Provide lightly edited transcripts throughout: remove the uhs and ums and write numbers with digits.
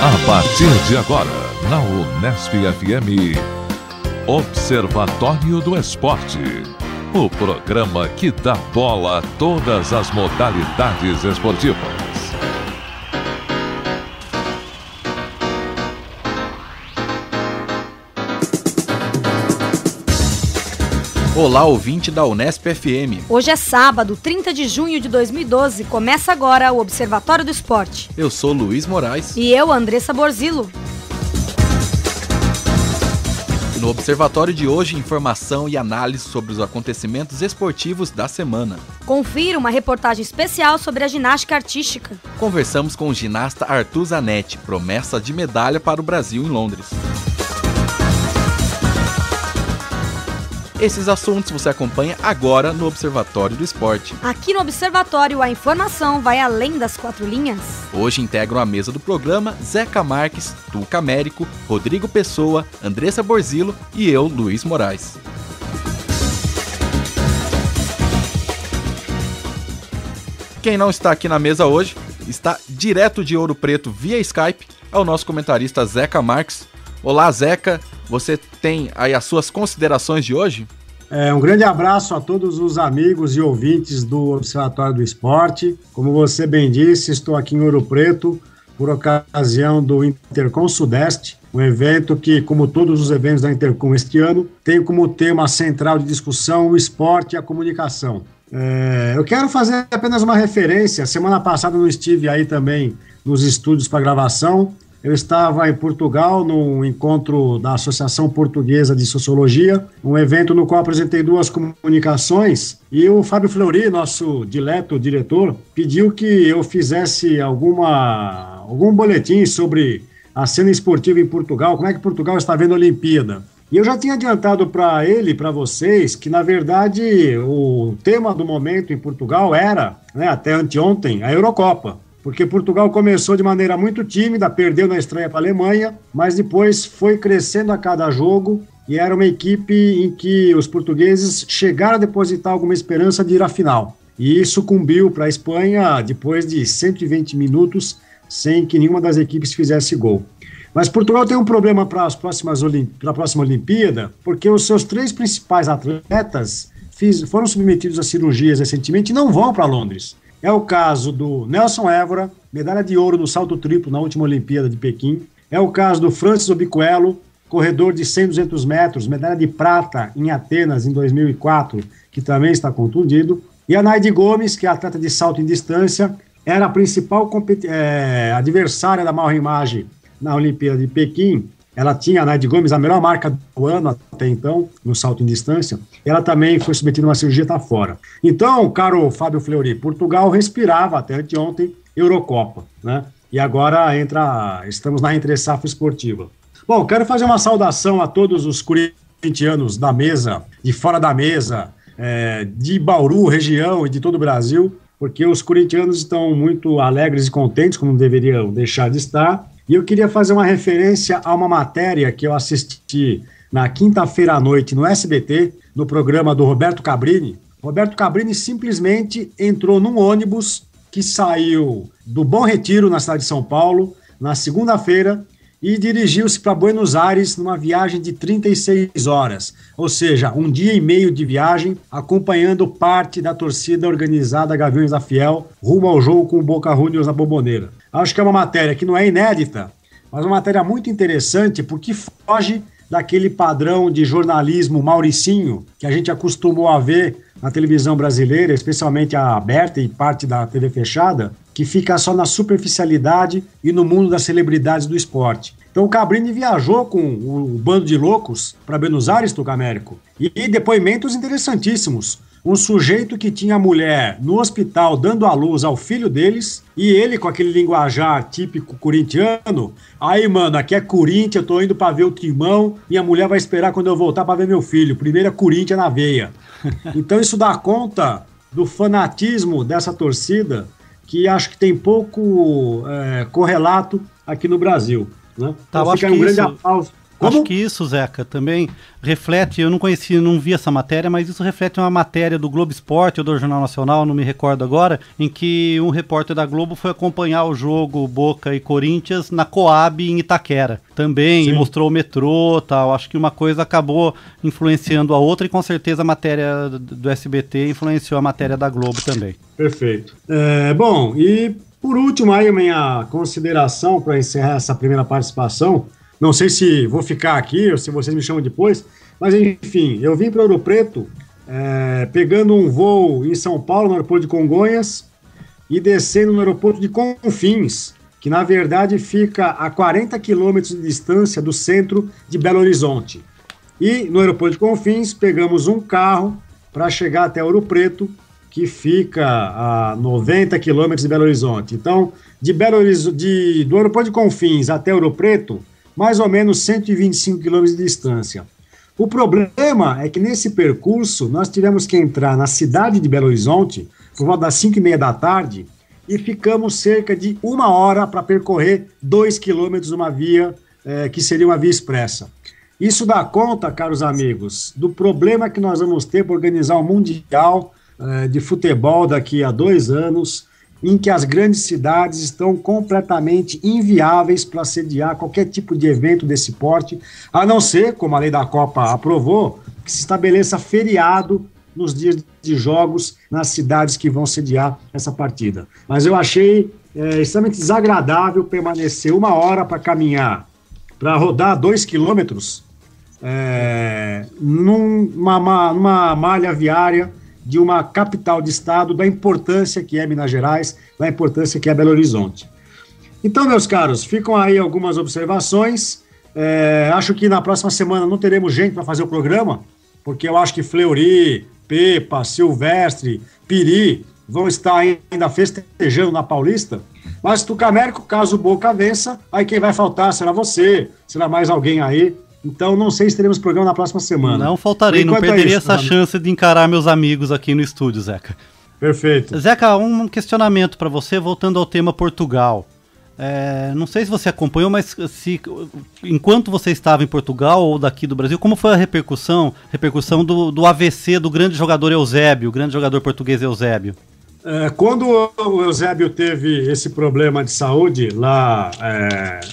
A partir de agora, na Unesp FM, Observatório do Esporte. O programa que dá bola a todas as modalidades esportivas. Olá, ouvinte da Unesp FM. Hoje é sábado, 30 de junho de 2012. Começa agora o Observatório do Esporte. Eu sou Luiz Moraes. E eu, Andressa Borzillo. No Observatório de hoje, informação e análise sobre os acontecimentos esportivos da semana. Confira uma reportagem especial sobre a ginástica artística. Conversamos com o ginasta Arthur Zanetti, promessa de medalha para o Brasil em Londres. Esses assuntos você acompanha agora no Observatório do Esporte. Aqui no Observatório, a informação vai além das quatro linhas. Hoje integram a mesa do programa Zeca Marques, Tuca Américo, Rodrigo Pessoa, Andressa Borzillo e eu, Luiz Moraes. Quem não está aqui na mesa hoje, está direto de Ouro Preto via Skype, é o nosso comentarista Zeca Marques. Olá, Zeca, você tem aí as suas considerações de hoje? Um grande abraço a todos os amigos e ouvintes do Observatório do Esporte. Como você bem disse, estou aqui em Ouro Preto por ocasião do Intercom Sudeste, um evento que, como todos os eventos da Intercom este ano, tem como tema central de discussão o esporte e a comunicação. Eu quero fazer apenas uma referência. Semana passada eu não estive aí também nos estúdios para gravação. Eu estava em Portugal, no encontro da Associação Portuguesa de Sociologia, um evento no qual apresentei duas comunicações, e o Fábio Fleury, nosso dileto diretor, pediu que eu fizesse algum boletim sobre a cena esportiva em Portugal, como é que Portugal está vendo a Olimpíada. E eu já tinha adiantado para ele, para vocês, que na verdade o tema do momento em Portugal era, até anteontem, a Eurocopa. Porque Portugal começou de maneira muito tímida, perdeu na estreia para a Alemanha, mas depois foi crescendo a cada jogo e era uma equipe em que os portugueses chegaram a depositar alguma esperança de ir à final. E sucumbiu para a Espanha depois de 120 minutos sem que nenhuma das equipes fizesse gol. Mas Portugal tem um problema para a próxima Olimpíada, porque os seus três principais atletas foram submetidos a cirurgias recentemente e não vão para Londres. É o caso do Nelson Évora, medalha de ouro no salto triplo na última Olimpíada de Pequim. É o caso do Francis Obiquelo, corredor de 100 e 200 metros, medalha de prata em Atenas em 2004, que também está contundido. E a Naide Gomes, que é atleta de salto em distância, era a principal adversária da Mauro Image na Olimpíada de Pequim. Ela tinha, a Naide Gomes, a melhor marca do ano até então, no salto em distância. Ela também foi submetida a uma cirurgia e está fora. Então, caro Fábio Fleury, Portugal respirava até anteontem Eurocopa, né? E agora estamos na entre-safra esportiva. Bom, quero fazer uma saudação a todos os corintianos da mesa, de fora da mesa, de Bauru, região e de todo o Brasil, porque os corintianos estão muito alegres e contentes, como deveriam deixar de estar. E eu queria fazer uma referência a uma matéria que eu assisti na quinta-feira à noite no SBT, no programa do Roberto Cabrini. Roberto Cabrini simplesmente entrou num ônibus que saiu do Bom Retiro, na cidade de São Paulo, na segunda-feira, e dirigiu-se para Buenos Aires numa viagem de 36 horas, ou seja, um dia e meio de viagem, acompanhando parte da torcida organizada Gaviões da Fiel, rumo ao jogo com o Boca Juniors na Bombonera. Acho que é uma matéria que não é inédita, mas uma matéria muito interessante, porque foge daquele padrão de jornalismo mauricinho que a gente acostumou a ver na televisão brasileira, especialmente a aberta e parte da TV fechada, que fica só na superficialidade e no mundo das celebridades do esporte. Então o Cabrini viajou com o bando de loucos para Buenos Aires, Tuca Américo, e depoimentos interessantíssimos. Um sujeito que tinha a mulher no hospital dando à luz ao filho deles, e ele com aquele linguajar típico corintiano, aí mano, aqui é Corinthians, eu tô indo para ver o Timão, e a mulher vai esperar quando eu voltar para ver meu filho, primeiro é Corinthians na veia. Então isso dá conta do fanatismo dessa torcida, que acho que tem pouco correlato aqui no Brasil, né? Então fica um grande aplauso Acho que isso, Zeca, também reflete, eu não vi essa matéria, mas isso reflete uma matéria do Globo Esporte ou do Jornal Nacional, não me recordo agora, em que um repórter da Globo foi acompanhar o jogo Boca e Corinthians na Coab em Itaquera também, e mostrou o metrô e tal. Acho que uma coisa acabou influenciando a outra e com certeza a matéria do SBT influenciou a matéria da Globo também. Perfeito. Bom, e por último aí minha consideração para encerrar essa primeira participação. Não sei se vou ficar aqui ou se vocês me chamam depois, mas enfim, eu vim para Ouro Preto pegando um voo em São Paulo, no aeroporto de Congonhas, e descendo no aeroporto de Confins, que na verdade fica a 40 quilômetros de distância do centro de Belo Horizonte. E no aeroporto de Confins pegamos um carro para chegar até Ouro Preto, que fica a 90 quilômetros de Belo Horizonte. Então, do aeroporto de Confins até Ouro Preto, mais ou menos 125 quilômetros de distância. O problema é que nesse percurso nós tivemos que entrar na cidade de Belo Horizonte por volta das 5h30 da tarde e ficamos cerca de 1 hora para percorrer 2 quilômetros uma via que seria uma via expressa. Isso dá conta, caros amigos, do problema que nós vamos ter para organizar um Mundial de futebol daqui a 2 anos, em que as grandes cidades estão completamente inviáveis para sediar qualquer tipo de evento desse porte, a não ser, como a lei da Copa aprovou, que se estabeleça feriado nos dias de jogos nas cidades que vão sediar essa partida. Mas eu achei extremamente desagradável permanecer 1 hora para caminhar, para rodar 2 quilômetros numa malha viária de uma capital de estado, da importância que é Minas Gerais, da importância que é Belo Horizonte. Então, meus caros, ficam aí algumas observações. Acho que na próxima semana não teremos gente para fazer o programa, porque eu acho que Fleury, Pepa, Silvestre, Piri vão estar ainda festejando na Paulista. Mas Tucamérico, caso o Boca vença, aí quem vai faltar será você, será mais alguém aí. Então, não sei se teremos programa na próxima semana. Não faltarei, não perderia essa chance de encarar meus amigos aqui no estúdio, Zeca. Perfeito. Zeca, um questionamento para você, voltando ao tema Portugal. Não sei se você acompanhou, mas enquanto você estava em Portugal ou daqui do Brasil, como foi a repercussão do AVC do grande jogador Eusébio, o grande jogador português Eusébio? Quando o Eusébio teve esse problema de saúde lá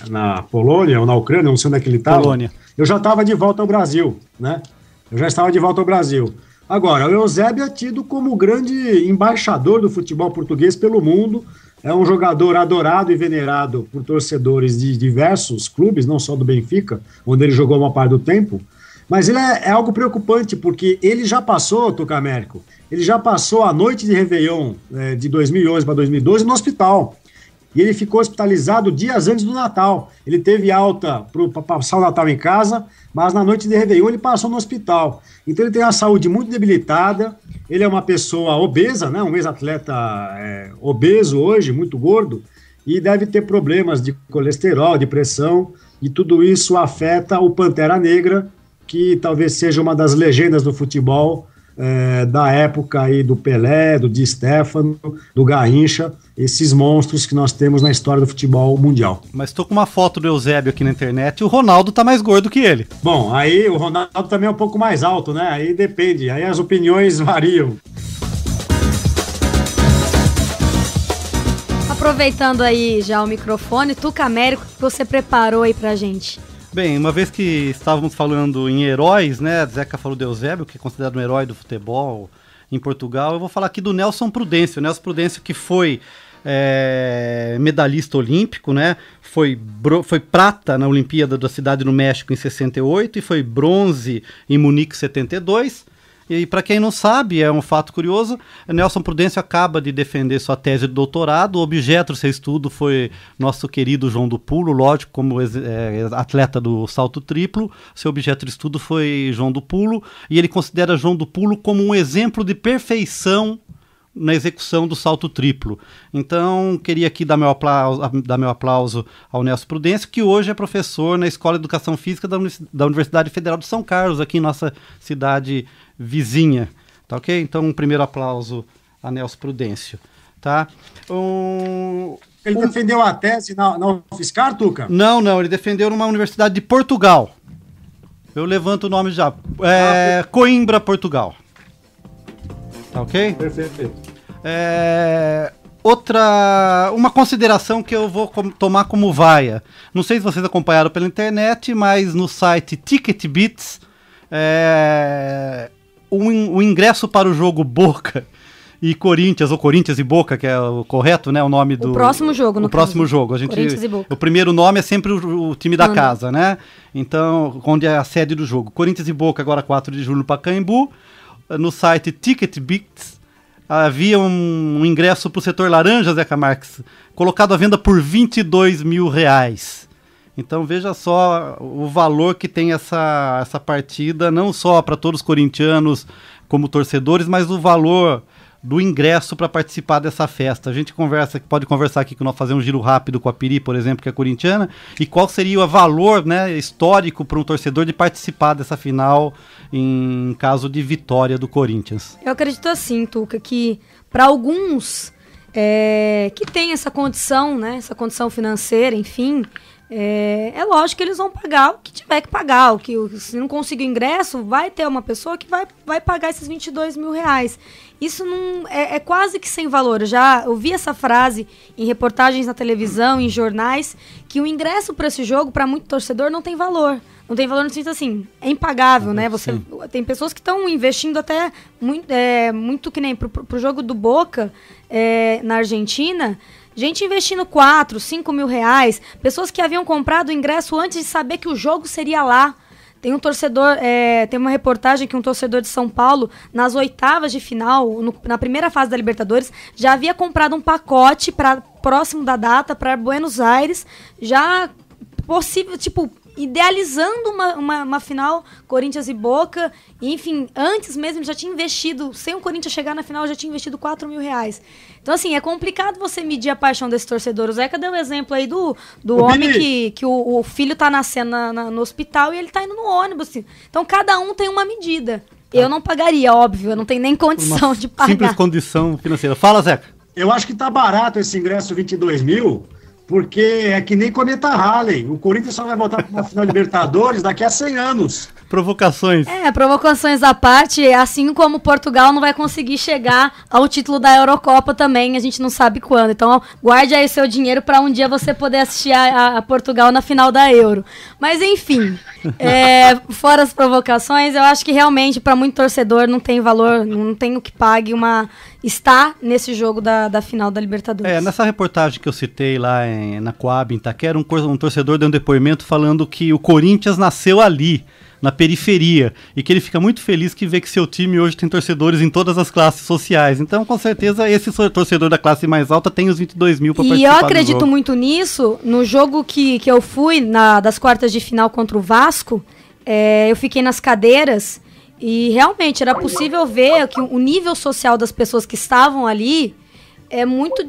na Polônia ou na Ucrânia, não sei onde é que ele estava, eu já estava de volta ao Brasil, né? Eu já estava de volta ao Brasil. Agora, o Eusébio é tido como o grande embaixador do futebol português pelo mundo, é um jogador adorado e venerado por torcedores de diversos clubes, não só do Benfica, onde ele jogou uma parte do tempo, mas ele é algo preocupante, porque ele já passou, Tucamérico, ele já passou a noite de Réveillon de 2011 para 2012 no hospital. E ele ficou hospitalizado dias antes do Natal. Ele teve alta para passar o Natal em casa, mas na noite de Réveillon ele passou no hospital. Então ele tem a saúde muito debilitada, ele é uma pessoa obesa, né? Um ex-atleta obeso hoje, muito gordo, e deve ter problemas de colesterol, de pressão, e tudo isso afeta o Pantera Negra, que talvez seja uma das legendas do futebol da época aí do Pelé, do Di Stéfano, do Garrincha, esses monstros que nós temos na história do futebol mundial. Mas estou com uma foto do Eusébio aqui na internet e o Ronaldo tá mais gordo que ele. Bom, aí o Ronaldo também é um pouco mais alto, né? Aí depende, aí as opiniões variam. Aproveitando aí já o microfone, Tucamérico, que você preparou aí pra gente? Bem, uma vez que estávamos falando em heróis, né? Zeca falou do Eusébio, que é considerado um herói do futebol em Portugal. Eu vou falar aqui do Nelson Prudêncio. Nelson Prudêncio, que foi medalhista olímpico, né? Foi prata na Olimpíada da Cidade no México em 68 e foi bronze em Munique em 72. E para quem não sabe, é um fato curioso, Nelson Prudêncio acaba de defender sua tese de doutorado, o objeto do seu estudo foi nosso querido João do Pulo, lógico, como atleta do salto triplo, seu objeto de estudo foi João do Pulo, e ele considera João do Pulo como um exemplo de perfeição na execução do salto triplo. Então, queria aqui dar meu aplauso ao Nelson Prudêncio, que hoje é professor na Escola de Educação Física da Universidade Federal de São Carlos, aqui em nossa cidade vizinha, tá ok? Então, um primeiro aplauso a Nelson Prudêncio, tá? Ele defendeu a tese na UFSCar, Tuca? Não, ele defendeu numa universidade de Portugal. Eu levanto o nome já. Coimbra, Portugal. Tá ok? Perfeito. Uma consideração que eu vou tomar como vaia. Não sei se vocês acompanharam pela internet, mas no site TicketBits, o ingresso para o jogo Boca e Corinthians, ou Corinthians e Boca, que é o correto, né? O nome do... O próximo jogo, no O próximo jogo. Corinthians e Boca. O primeiro nome é sempre o time da casa, né? Então, onde é a sede do jogo. Corinthians e Boca, agora 4 de julho no Pacaembu. No site TicketBits, havia um ingresso para o setor laranja, Zeca Marques, colocado à venda por R$22 mil. Então veja só o valor que tem essa partida, não só para todos os corintianos como torcedores, mas o valor do ingresso para participar dessa festa. A gente pode conversar aqui, que nós fazer um giro rápido com a Piri, por exemplo, que é corintiana, e qual seria o valor, né, histórico para um torcedor de participar dessa final em caso de vitória do Corinthians. Eu acredito assim, Tuca, que para alguns que tem essa condição, né, essa condição financeira, enfim, é lógico que eles vão pagar o que tiver que pagar. Se não conseguir ingresso, vai ter uma pessoa que vai pagar esses R$22 mil. Isso não é quase que sem valor. Eu já ouvi essa frase em reportagens na televisão, em jornais, que o ingresso para esse jogo, para muito torcedor, não tem valor. Não tem valor no sentido assim, é impagável, né? Tem pessoas que estão investindo até muito que nem pro jogo do Boca na Argentina. Gente investindo 4, 5 mil reais. Pessoas que haviam comprado o ingresso antes de saber que o jogo seria lá. Tem um torcedor, tem uma reportagem que um torcedor de São Paulo, nas oitavas de final, na primeira fase da Libertadores, já havia comprado um pacote próximo da data para Buenos Aires, já possível, tipo, idealizando uma final Corinthians e Boca. E, enfim, antes mesmo já tinha investido, sem o Corinthians chegar na final, já tinha investido 4 mil reais. Então, assim, é complicado você medir a paixão desse torcedor. O Zeca deu o exemplo aí do homem que o filho tá nascendo no hospital e ele tá indo no ônibus. Assim. Então, cada um tem uma medida. Eu não pagaria, óbvio, eu não tenho nem condição de pagar. Simples condição financeira. Fala, Zeca. Eu acho que tá barato esse ingresso 22 mil, porque é que nem Cometa Halley. O Corinthians só vai voltar para uma final de Libertadores daqui a 100 anos. Provocações. Provocações à parte, assim como Portugal não vai conseguir chegar ao título da Eurocopa também, a gente não sabe quando. Então, guarde aí o seu dinheiro para um dia você poder assistir a Portugal na final da Euro. Mas, enfim, fora as provocações, eu acho que realmente para muito torcedor não tem valor, não tem o que pague estar nesse jogo da final da Libertadores. Nessa reportagem que eu citei lá na Coab, em Itaquera, um torcedor deu um depoimento falando que o Corinthians nasceu ali, na periferia, e que ele fica muito feliz que vê que seu time hoje tem torcedores em todas as classes sociais. Então, com certeza, esse torcedor da classe mais alta tem os 22 mil para participar do jogo. E eu acredito muito nisso. No jogo que eu fui, das quartas de final contra o Vasco, eu fiquei nas cadeiras e realmente era possível ver que o nível social das pessoas que estavam ali é muito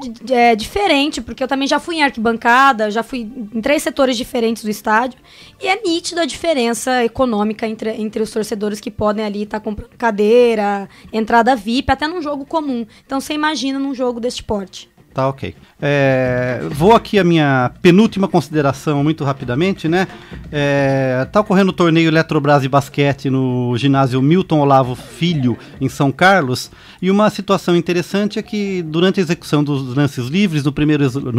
diferente, porque eu também já fui em arquibancada, já fui em 3 setores diferentes do estádio, e é nítida a diferença econômica entre os torcedores que podem ali estar comprando cadeira, entrada VIP, até num jogo comum. Então você imagina num jogo deste porte. Tá, ok. Vou aqui a minha penúltima consideração muito rapidamente, né? Tá ocorrendo o torneio Eletrobras de basquete no ginásio Milton Olavo Filho, em São Carlos, e uma situação interessante é que durante a execução dos lances livres, no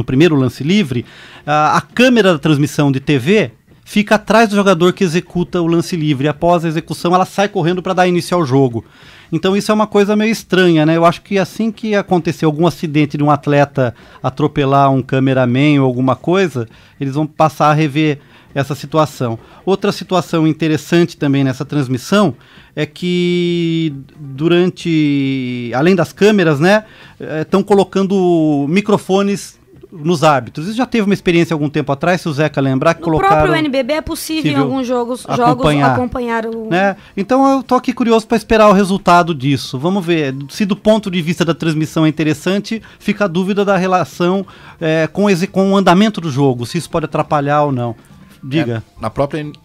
primeiro lance livre, a câmera da transmissão de TV fica atrás do jogador que executa o lance livre. Após a execução, ela sai correndo para dar início ao jogo. Então isso é uma coisa meio estranha, né? Eu acho que assim que acontecer algum acidente de um atleta atropelar um cameraman ou alguma coisa, eles vão passar a rever essa situação. Outra situação interessante também nessa transmissão é que além das câmeras, né, estão colocando microfones nos árbitros. Isso já teve uma experiência algum tempo atrás, se o Zeca lembrar, que colocaram... No próprio NBB é possível em alguns jogos acompanhar o... Né? Então eu tô aqui curioso para esperar o resultado disso. Vamos ver. Se do ponto de vista da transmissão é interessante, fica a dúvida da relação com o andamento do jogo, se isso pode atrapalhar ou não. Diga.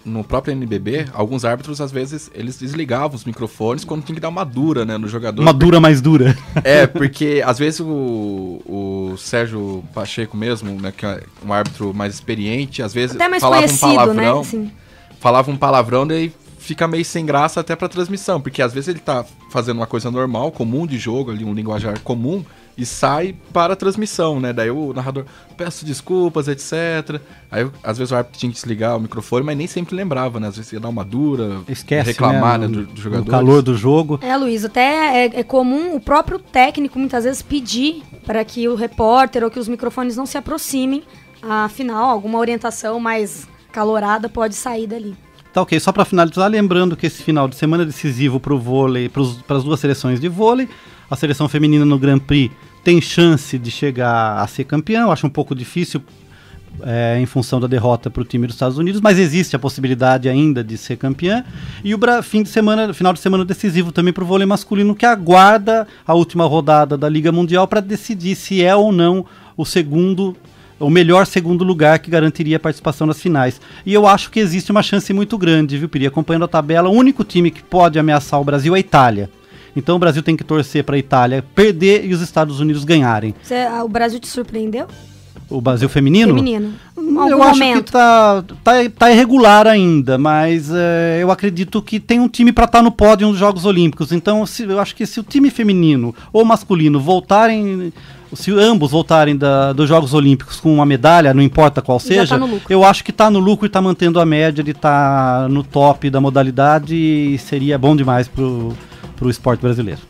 No próprio NBB, alguns árbitros, às vezes, eles desligavam os microfones quando tinha que dar uma dura, né, no jogador. Uma dura mais dura. Porque às vezes o Sérgio Pacheco mesmo, né, que é um árbitro mais experiente, às vezes até mais falava um palavrão, né? Assim. Falava um palavrão, daí fica meio sem graça até pra transmissão, porque às vezes ele tá fazendo uma coisa normal, comum de jogo, ali, um linguajar comum, e sai para a transmissão, né? Daí o narrador, peço desculpas, etc. Aí, às vezes, o árbitro tinha que desligar o microfone, mas nem sempre lembrava, né? Às vezes ia dar uma dura, esquece, reclamar, né, do jogador. O calor do jogo. Luiz, até é comum o próprio técnico, muitas vezes, pedir para que o repórter ou que os microfones não se aproximem. Afinal, alguma orientação mais calorada pode sair dali. Tá ok, só para finalizar, lembrando que esse final de semana é decisivo para o vôlei, para as duas seleções de vôlei. A seleção feminina no Grand Prix tem chance de chegar a ser campeã. Eu acho um pouco difícil em função da derrota para o time dos Estados Unidos, mas existe a possibilidade ainda de ser campeã. E o final de semana decisivo também para o vôlei masculino, que aguarda a última rodada da Liga Mundial para decidir se é ou não o melhor segundo lugar que garantiria a participação nas finais. E eu acho que existe uma chance muito grande, viu, Piri? Acompanhando a tabela, o único time que pode ameaçar o Brasil é a Itália. Então o Brasil tem que torcer para a Itália perder e os Estados Unidos ganharem. O Brasil te surpreendeu? O Brasil feminino? Feminino. Eu acho que tá irregular ainda, mas eu acredito que tem um time para estar no pódio nos Jogos Olímpicos. Então eu acho que se o time feminino ou masculino voltarem, se ambos voltarem dos Jogos Olímpicos com uma medalha, não importa qual seja, tá eu acho que tá no lucro e tá mantendo a média de estar no top da modalidade e seria bom demais pro esporte brasileiro.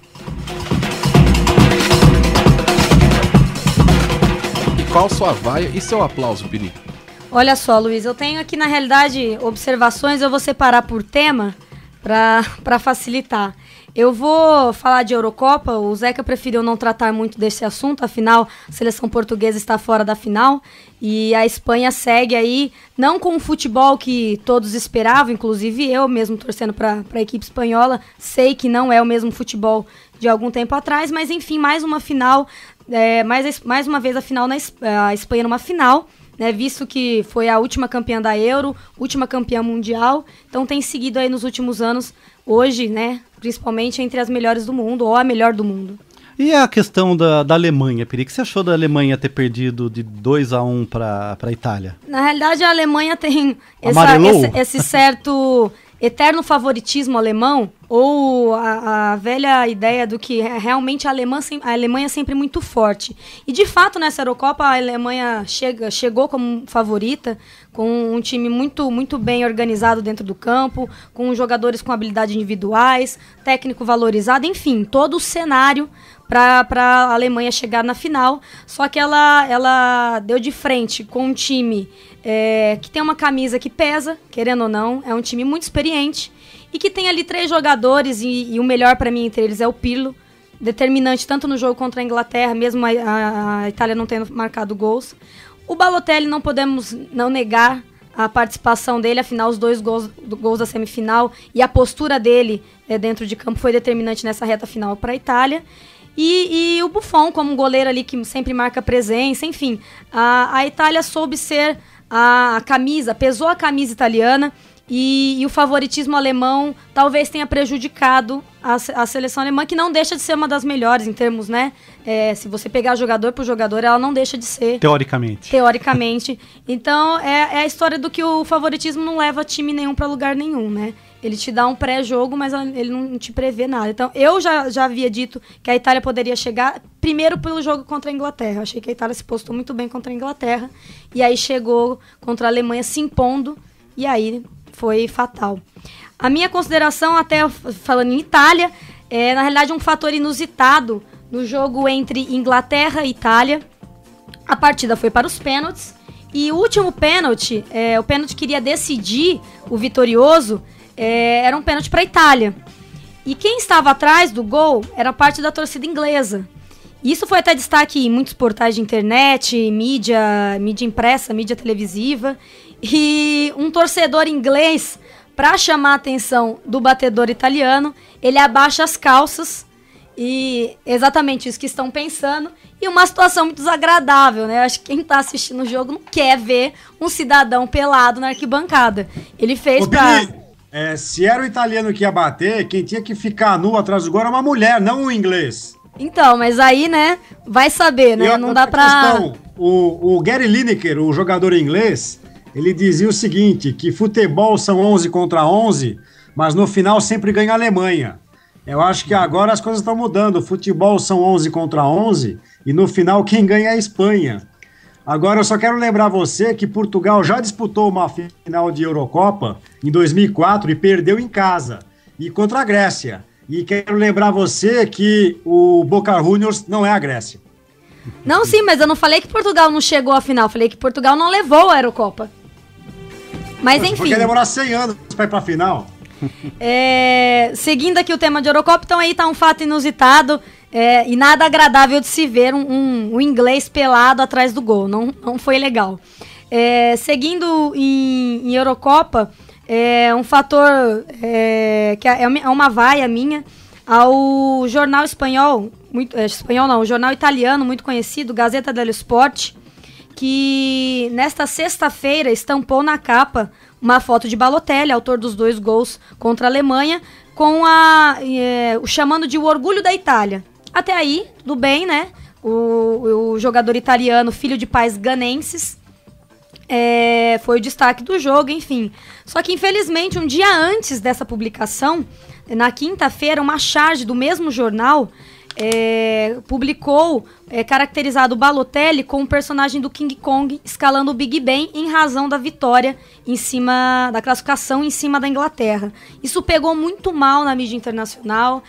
E qual sua vaia e seu aplauso, Piri? Olha só, Luiz, eu tenho aqui na realidade observações, eu vou separar por tema para facilitar. Eu vou falar de Eurocopa, o Zeca preferiu não tratar muito desse assunto, afinal a seleção portuguesa está fora da final e a Espanha segue aí, não com o futebol que todos esperavam, inclusive eu mesmo torcendo para a equipe espanhola, sei que não é o mesmo futebol de algum tempo atrás, mas enfim, mais uma final, mais uma vez a Espanha numa final, né, visto que foi a última campeã da Euro, última campeã mundial, então tem seguido aí nos últimos anos, hoje, né, principalmente entre as melhores do mundo, ou a melhor do mundo. E a questão da Alemanha, Piri? O que você achou da Alemanha ter perdido de 2-1 para a Itália? Na realidade, a Alemanha tem esse certo eterno favoritismo alemão, ou a velha ideia do que realmente a Alemanha é sempre muito forte. E de fato, nessa Eurocopa, a Alemanha chegou como favorita, com um time muito, muito bem organizado dentro do campo, com jogadores com habilidades individuais, técnico valorizado, enfim, todo o cenário para a Alemanha chegar na final. Só que ela deu de frente com um time que tem uma camisa que pesa, querendo ou não, é um time muito experiente, e que tem ali 3 jogadores, e o melhor para mim entre eles é o Pirlo, determinante tanto no jogo contra a Inglaterra, mesmo a Itália não tendo marcado gols. O Balotelli, não podemos não negar a participação dele, afinal os 2 gols da semifinal e a postura dele dentro de campo foi determinante nessa reta final para a Itália. E o Buffon como um goleiro ali que sempre marca presença, enfim, a Itália soube ser a camisa, pesou a camisa italiana. E o favoritismo alemão talvez tenha prejudicado a seleção alemã, que não deixa de ser uma das melhores em termos, né? Se você pegar jogador por jogador, ela não deixa de ser. Teoricamente. Então, é a história do que o favoritismo não leva time nenhum para lugar nenhum, né? Ele te dá um pré-jogo, mas ele não te prevê nada. Então, eu já havia dito que a Itália poderia chegar primeiro pelo jogo contra a Inglaterra. Eu achei que a Itália se postou muito bem contra a Inglaterra. E aí chegou contra a Alemanha se impondo. E aí foi fatal. A minha consideração, até falando em Itália, na realidade um fator inusitado no jogo entre Inglaterra e Itália. A partida foi para os pênaltis. E o último pênalti, o pênalti que iria decidir o vitorioso, era um pênalti para a Itália. E quem estava atrás do gol era parte da torcida inglesa. Isso foi até destaque em muitos portais de internet, mídia impressa, mídia televisiva. E um torcedor inglês, para chamar a atenção do batedor italiano, ele abaixa as calças, e exatamente isso que estão pensando, e uma situação muito desagradável, né? Acho que quem está assistindo o jogo não quer ver um cidadão pelado na arquibancada. Ele fez se era o italiano que ia bater, quem tinha que ficar nu atrás do gol era uma mulher, não um inglês. Então, mas aí, né, vai saber, né? Não dá pra... O Gary Lineker, o jogador inglês, ele dizia o seguinte, que futebol são 11 contra 11, mas no final sempre ganha a Alemanha. Eu acho que agora as coisas estão mudando. O futebol são 11 contra 11 e no final quem ganha é a Espanha. Agora eu só quero lembrar você que Portugal já disputou uma final de Eurocopa em 2004 e perdeu em casa e contra a Grécia. E quero lembrar você que o Boca Juniors não é a Grécia. Não, sim, mas eu não falei que Portugal não chegou à final. Falei que Portugal não levou a Eurocopa. Mas enfim. Porque demorar 100 anos para ir para a final. Seguindo aqui o tema de Eurocopa, então aí tá um fato inusitado e nada agradável de se ver um inglês pelado atrás do gol, não foi legal. Seguindo em Eurocopa, um fator que é uma vaia minha ao jornal espanhol, o jornal italiano muito conhecido, Gazzetta dello Sport, que nesta sexta-feira estampou na capa uma foto de Balotelli, autor dos 2 gols contra a Alemanha, com o chamando de o orgulho da Itália. Até aí, tudo bem, né? O jogador italiano, filho de pais ganenses, foi o destaque do jogo, enfim. Só que, infelizmente, um dia antes dessa publicação, na quinta-feira, uma charge do mesmo jornal publicou caracterizado o Balotelli como um personagem do King Kong escalando o Big Ben em razão da vitória em cima da classificação em cima da Inglaterra. Isso pegou muito mal na mídia internacional,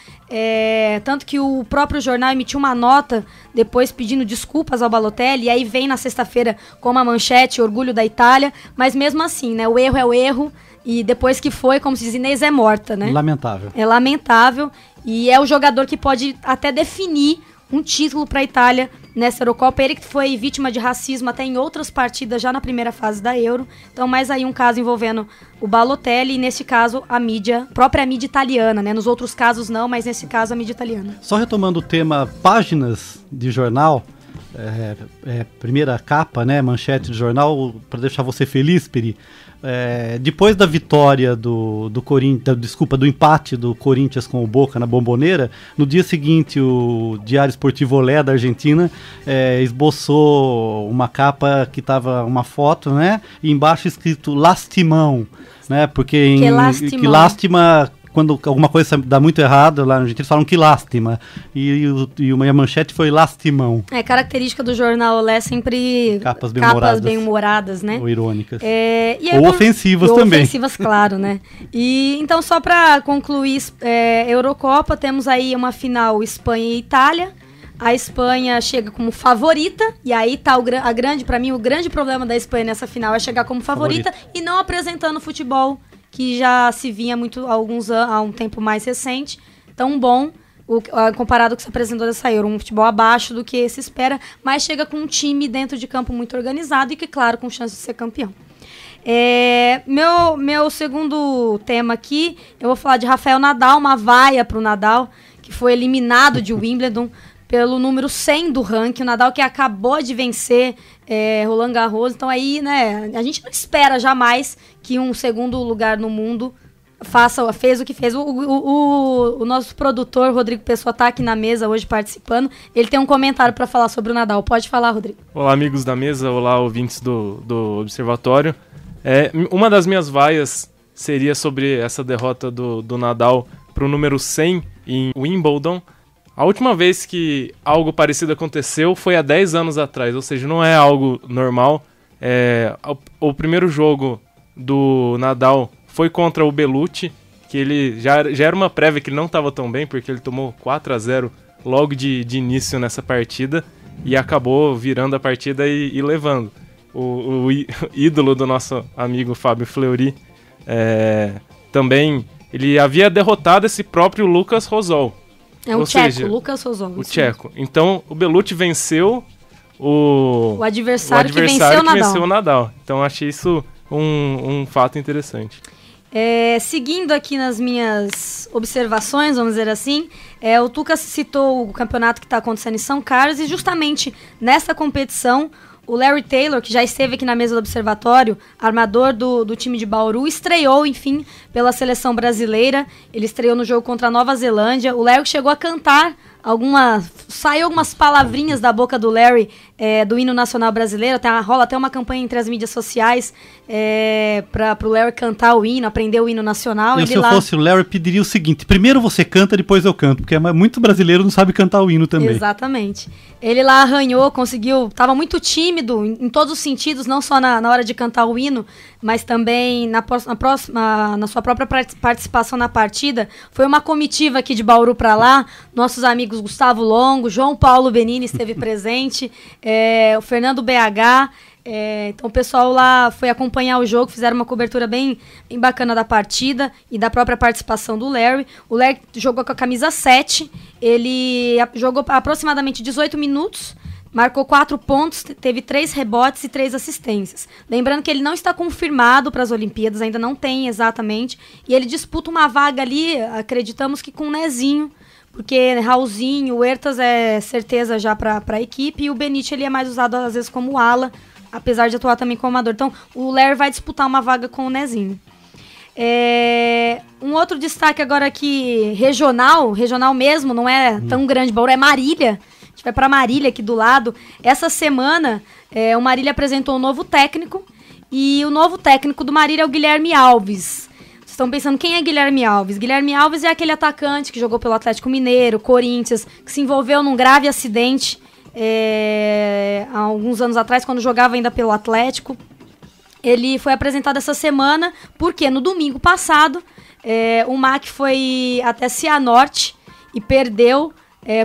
tanto que o próprio jornal emitiu uma nota depois pedindo desculpas ao Balotelli, e aí vem na sexta-feira com uma manchete, orgulho da Itália, mas mesmo assim, né, o erro é o erro, e depois que foi, como se diz, Inês é morta, né? Lamentável. É lamentável. E é o jogador que pode até definir um título para a Itália nessa Eurocopa. Ele que foi vítima de racismo até em outras partidas já na primeira fase da Euro. Então, mais aí um caso envolvendo o Balotelli e, nesse caso, a própria mídia italiana, né? Nos outros casos não, mas nesse caso a mídia italiana. Só retomando o tema páginas de jornal, primeira capa, né? Manchete de jornal, para deixar você feliz, Peri. Depois da vitória do empate do Corinthians com o Boca na Bombonera, no dia seguinte o Diário Esportivo Olé da Argentina esboçou uma capa que estava uma foto, né? E embaixo escrito lastimão, né? Porque que lástima quando alguma coisa dá muito errado lá na Argentina, eles falam que lástima. E a manchete foi lastimão. Característica do jornal Olé sempre capas bem-humoradas, né? Ou irônicas. Ou ofensivas também. Ofensivas, claro, né? E então, só para concluir Eurocopa, temos aí uma final Espanha e Itália. A Espanha chega como favorita, e aí tá para mim, o grande problema da Espanha nessa final é chegar como favorita e não apresentando futebol que já se vinha há um tempo mais recente, tão bom, comparado com o que se apresentou dessa Euro, um futebol abaixo do que se espera, mas chega com um time dentro de campo muito organizado e que, claro, com chance de ser campeão. Meu segundo tema aqui, eu vou falar de Rafael Nadal, uma vaia para o Nadal, que foi eliminado de Wimbledon pelo número 100 do ranking, o Nadal que acabou de vencer Roland Garros. Então aí, né, a gente não espera jamais que um segundo lugar no mundo fez o que fez. O nosso produtor, Rodrigo Pessoa, está aqui na mesa hoje participando. Ele tem um comentário para falar sobre o Nadal. Pode falar, Rodrigo. Olá, amigos da mesa. Olá, ouvintes do Observatório. Uma das minhas vaias seria sobre essa derrota do Nadal para o número 100 em Wimbledon. A última vez que algo parecido aconteceu foi há 10 anos atrás, ou seja, não é algo normal. O primeiro jogo do Nadal foi contra o Bellucci, que ele já era uma prévia que ele não estava tão bem, porque ele tomou 4-0 logo de início nessa partida e acabou virando a partida e levando. O ídolo do nosso amigo Fábio Fleury também, ele havia derrotado esse próprio Lucas Rosol. Lucas Rosol. O tcheco. Então, o Bellucci venceu o adversário que venceu o Nadal. Então, achei isso um fato interessante. Seguindo aqui nas minhas observações, vamos dizer assim, o Tuca citou o campeonato que está acontecendo em São Carlos, e justamente nessa competição, o Larry Taylor, que já esteve aqui na mesa do Observatório, armador do time de Bauru, estreou, enfim, pela seleção brasileira. Ele estreou no jogo contra a Nova Zelândia. O Larry chegou a cantar saiu algumas palavrinhas da boca do Larry do hino nacional brasileiro. Rola até uma campanha entre as mídias sociais para o Larry cantar o hino, aprender o hino nacional. Se eu fosse o Larry, pediria o seguinte: primeiro você canta, depois eu canto, porque muito brasileiro não sabe cantar o hino também. Exatamente. Ele lá arranhou, conseguiu, estava muito tímido em todos os sentidos, não só na hora de cantar o hino, mas também na sua própria participação na partida. Foi uma comitiva aqui de Bauru para lá, nossos amigos Gustavo Longo, João Paulo Benini esteve presente, o Fernando BH, então o pessoal lá foi acompanhar o jogo, fizeram uma cobertura bem bacana da partida e da própria participação do Larry. O Larry jogou com a camisa 7, ele jogou aproximadamente 18 minutos, marcou 4 pontos, teve 3 rebotes e 3 assistências. Lembrando que ele não está confirmado para as Olimpíadas, ainda não tem exatamente, e ele disputa uma vaga ali, acreditamos que com o Nezinho, porque Raulzinho, o Huertas é certeza já para a equipe, e o Benite ele é mais usado às vezes como ala, apesar de atuar também como amador. Então, o Larry vai disputar uma vaga com o Nezinho. Um outro destaque agora aqui, regional mesmo, não é tão grande, Bauru, é Marília. A gente vai para Marília aqui do lado. Essa semana, o Marília apresentou um novo técnico, e o novo técnico do Marília é o Guilherme Alves. Vocês estão pensando, quem é Guilherme Alves? Guilherme Alves é aquele atacante que jogou pelo Atlético Mineiro, Corinthians, que se envolveu num grave acidente há alguns anos atrás, quando jogava ainda pelo Atlético. Ele foi apresentado essa semana porque no domingo passado o MAC foi até Cianorte e perdeu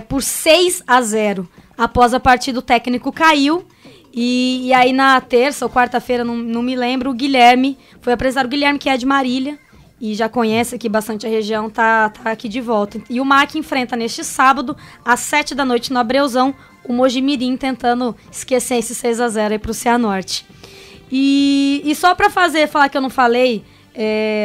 por 6-0. Após a partida, o técnico caiu. E aí na terça ou quarta-feira, não me lembro, o Guilherme foi apresentado. O Guilherme, que é de Marília e já conhece aqui bastante a região, tá aqui de volta. E o MAC enfrenta neste sábado, às 7 da noite, no Abreuzão, o Mojimirim, tentando esquecer esse 6-0 aí pro Cianorte. E só para falar que eu não falei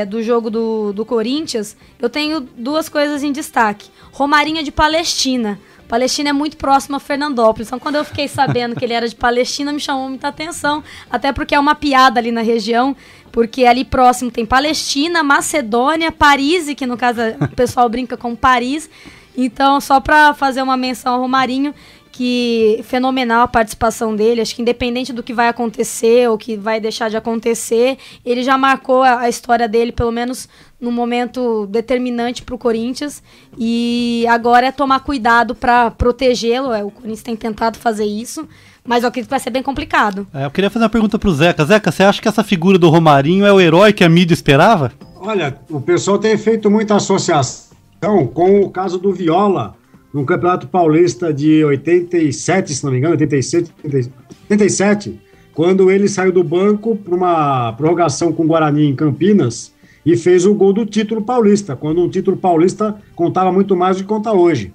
do jogo do Corinthians, eu tenho 2 coisas em destaque. Romarinho é de Palestina. Palestina é muito próximo a Fernandópolis. Então, quando eu fiquei sabendo que ele era de Palestina, me chamou muita atenção. Até porque é uma piada ali na região. Porque ali próximo tem Palestina, Macedônia, Paris, que no caso o pessoal brinca com Paris. Então, só para fazer uma menção ao Romarinho, que fenomenal a participação dele. Acho que independente do que vai acontecer ou que vai deixar de acontecer, ele já marcou a história dele, pelo menos num momento determinante para o Corinthians, e agora é tomar cuidado para protegê-lo. O Corinthians tem tentado fazer isso, mas eu acredito que vai ser bem complicado. Eu queria fazer uma pergunta pro Zeca. Zeca, você acha que essa figura do Romarinho é o herói que a mídia esperava? Olha, o pessoal tem feito muita associação com o caso do Viola, no Campeonato Paulista de 87, se não me engano, 87, quando ele saiu do banco para uma prorrogação com o Guarani em Campinas e fez o gol do título paulista, quando um título paulista contava muito mais do que conta hoje.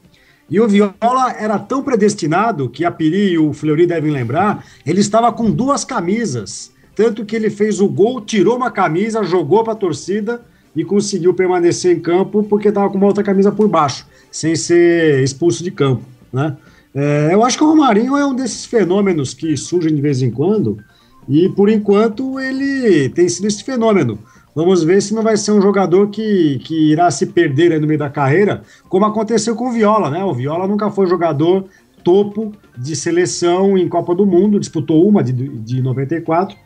E o Viola era tão predestinado que a Piri e o Fleury devem lembrar, ele estava com 2 camisas, tanto que ele fez o gol, tirou uma camisa, jogou para a torcida e conseguiu permanecer em campo porque estava com uma outra camisa por baixo, sem ser expulso de campo, né? Eu acho que o Romarinho é um desses fenômenos que surgem de vez em quando, e por enquanto ele tem sido esse fenômeno. Vamos ver se não vai ser um jogador que irá se perder aí no meio da carreira, como aconteceu com o Viola, né? O Viola nunca foi jogador topo de seleção em Copa do Mundo, disputou uma de 94,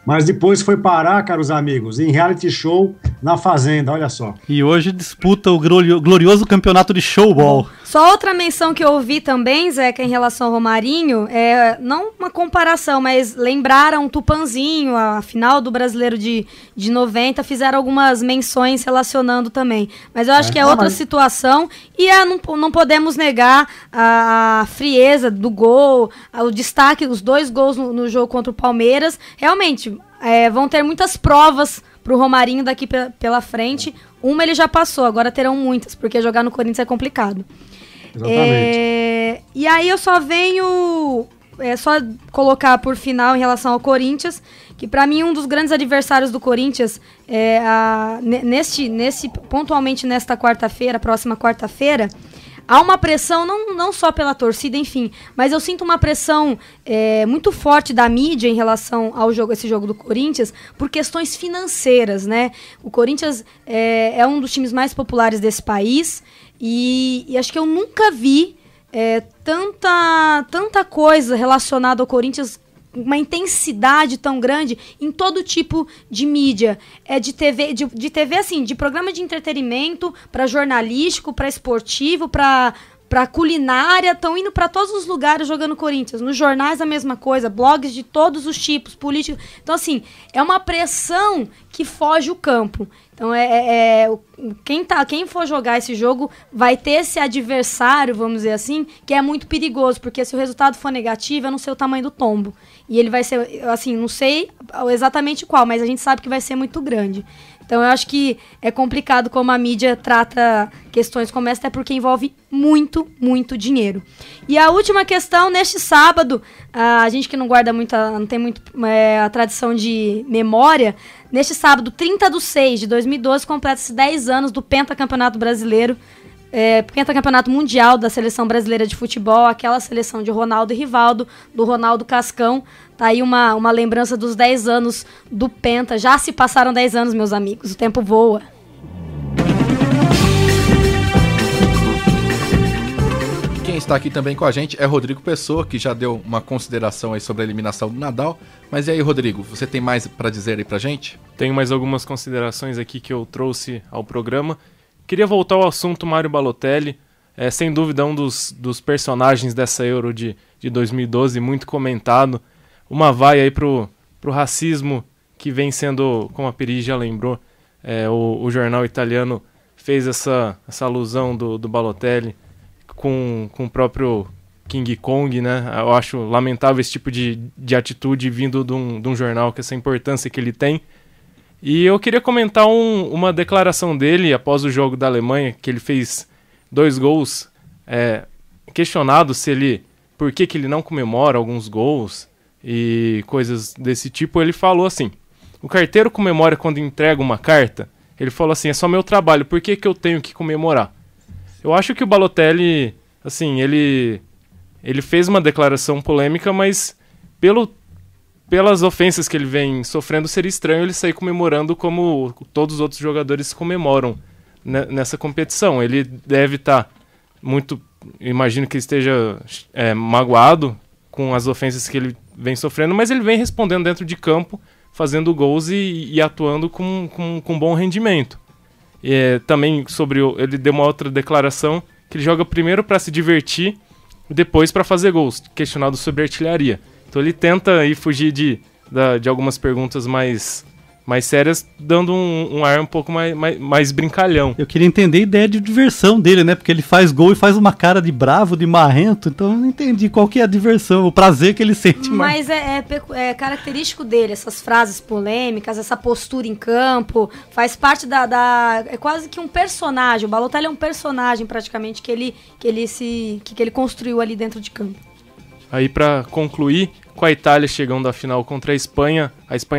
mas depois foi parar, caros amigos, em reality show na Fazenda, olha só. E hoje disputa o glorioso campeonato de showball. Só outra menção que eu ouvi também, Zeca, em relação ao Romarinho, não uma comparação, mas lembraram o Tupanzinho, a final do Brasileiro de 90, fizeram algumas menções relacionando também. Mas eu acho que é outra situação, e não podemos negar a frieza do gol, o destaque, os 2 gols no jogo contra o Palmeiras. Realmente, vão ter muitas provas pro Romarinho daqui pela frente. Uma ele já passou, agora terão muitas, porque jogar no Corinthians é complicado. Exatamente. E aí eu só venho só colocar por final em relação ao Corinthians, que para mim um dos grandes adversários do Corinthians pontualmente nesta quarta-feira, próxima quarta-feira, há uma pressão, não só pela torcida, enfim, mas eu sinto uma pressão muito forte da mídia em relação ao esse jogo do Corinthians, por questões financeiras, né? O Corinthians é um dos times mais populares desse país, E acho que eu nunca vi tanta coisa relacionada ao Corinthians, uma intensidade tão grande em todo tipo de mídia, de TV assim, de programa de entretenimento, para jornalístico, para esportivo, para culinária, estão indo para todos os lugares jogando Corinthians. Nos jornais a mesma coisa, blogs de todos os tipos, políticos. Então assim, é uma pressão que foge o campo. Então quem for jogar esse jogo vai ter esse adversário, vamos dizer assim, que é muito perigoso, porque se o resultado for negativo, eu não sei o tamanho do tombo. E ele vai ser, assim, não sei exatamente qual, mas a gente sabe que vai ser muito grande. Então eu acho que é complicado como a mídia trata questões como essa, até porque envolve muito, muito dinheiro. E a última questão, neste sábado, a gente que não tem muito a tradição de memória, neste sábado, 30/6/2012, completa-se 10 anos do pentacampeonato brasileiro, pentacampeonato mundial da seleção brasileira de futebol, aquela seleção de Ronaldo e Rivaldo, do Ronaldo Cascão. Tá aí uma lembrança dos 10 anos do Penta. Já se passaram 10 anos, meus amigos. O tempo voa. Quem está aqui também com a gente é Rodrigo Pessoa, que já deu uma consideração aí sobre a eliminação do Nadal. Mas e aí, Rodrigo, você tem mais para dizer aí pra gente? Tenho mais algumas considerações aqui que eu trouxe ao programa. Queria voltar ao assunto Mário Balotelli. Sem dúvida um dos personagens dessa Euro de 2012, muito comentado. Uma vai aí pro racismo que vem sendo, como a Peri já lembrou, o jornal italiano fez essa alusão do Balotelli com o próprio King Kong, né? Eu acho lamentável esse tipo de atitude vindo de um jornal, com essa importância que ele tem. E eu queria comentar uma declaração dele após o jogo da Alemanha, que ele fez 2 gols, questionado por que ele não comemora alguns gols e coisas desse tipo. Ele falou assim: o carteiro comemora quando entrega uma carta. Ele falou assim: é só meu trabalho, por que eu tenho que comemorar? Eu acho que o Balotelli, assim, ele fez uma declaração polêmica, mas pelas ofensas que ele vem sofrendo, seria estranho ele sair comemorando como todos os outros jogadores comemoram nessa competição. Ele deve estar muito, imagino que esteja magoado com as ofensas que ele vem sofrendo, mas ele vem respondendo dentro de campo, fazendo gols e atuando com bom rendimento. Também ele deu uma outra declaração, que ele joga primeiro para se divertir e depois para fazer gols, questionado sobre artilharia. Então ele tenta aí fugir de algumas perguntas mais sérias, dando um ar um pouco mais brincalhão. Eu queria entender a ideia de diversão dele, né? Porque ele faz gol e faz uma cara de bravo, de marrento, então eu não entendi qual que é a diversão, o prazer que ele sente. Mas é característico dele, essas frases polêmicas, essa postura em campo, faz parte é quase que um personagem. O Balotelli é um personagem praticamente que ele construiu ali dentro de campo. Aí para concluir, com a Itália chegando à final contra a Espanha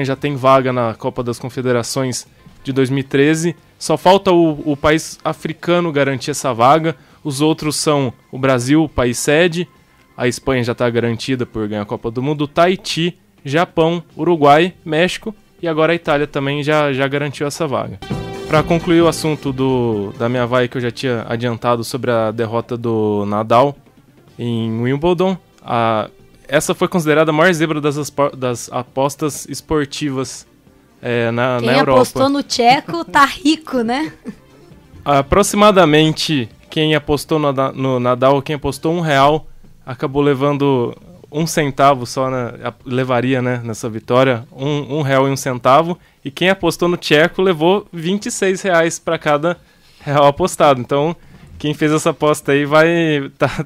já tem vaga na Copa das Confederações de 2013, só falta o país africano garantir essa vaga, os outros são o Brasil, o país sede, a Espanha já está garantida por ganhar a Copa do Mundo, Tahiti, Japão, Uruguai, México e agora a Itália também já garantiu essa vaga. Para concluir o assunto da minha vaga que eu já tinha adiantado sobre a derrota do Nadal em Wimbledon, essa foi considerada a maior zebra das apostas esportivas na Europa. Quem apostou no tcheco tá rico, né? Aproximadamente, quem apostou no Nadal, quem apostou R$1, acabou levando 1 centavo só, levaria, né, nessa vitória, R$1,01. E quem apostou no tcheco levou R$26 para cada real apostado. Então, quem fez essa aposta aí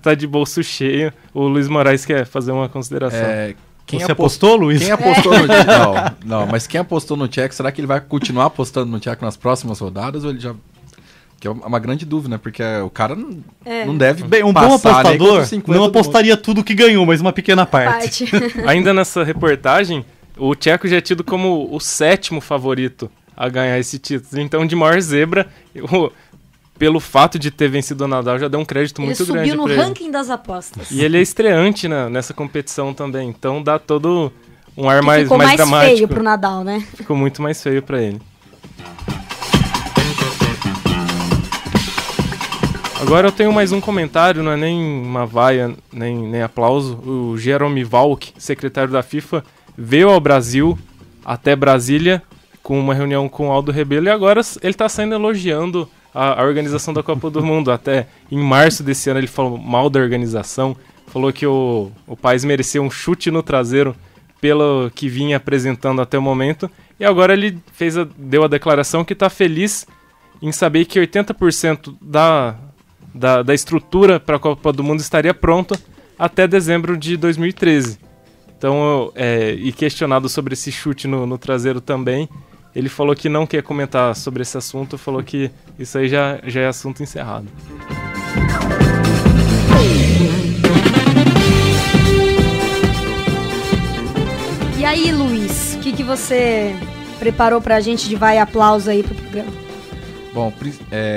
tá de bolso cheio. O Luiz Moraes quer fazer uma consideração. Você apostou, Luiz? Quem apostou no Não, mas quem apostou no tcheco, será que ele vai continuar apostando no tcheco nas próximas rodadas ou ele já... Que é uma grande dúvida, né? Porque o cara não deve Bem, um bom apostador não apostaria tudo que ganhou, mas uma pequena parte. Ainda nessa reportagem, o tcheco já é tido como o 7º favorito a ganhar esse título. Então, de maior zebra... Pelo fato de ter vencido o Nadal, já deu um crédito muito grande para ele. Ele subiu no ranking das apostas. E ele é estreante nessa competição também, então dá todo um ar mais dramático. Ficou mais feio pro Nadal, né? Ficou muito mais feio para ele. Agora eu tenho mais um comentário, não é nem uma vaia, nem aplauso. O Jerome Valk, secretário da FIFA, veio ao Brasil, até Brasília, com uma reunião com o Aldo Rebelo, e agora ele está saindo elogiando a organização da Copa do Mundo. Até em março desse ano ele falou mal da organização, falou que o país merecia um chute no traseiro pelo que vinha apresentando até o momento, e agora ele deu a declaração que está feliz em saber que 80% da estrutura para a Copa do Mundo estaria pronta até dezembro de 2013. Então, e questionado sobre esse chute no traseiro também, ele falou que não quer comentar sobre esse assunto, falou que isso aí já é assunto encerrado. E aí, Luiz, o que você preparou pra gente de vai e aplauso aí pro programa? Bom,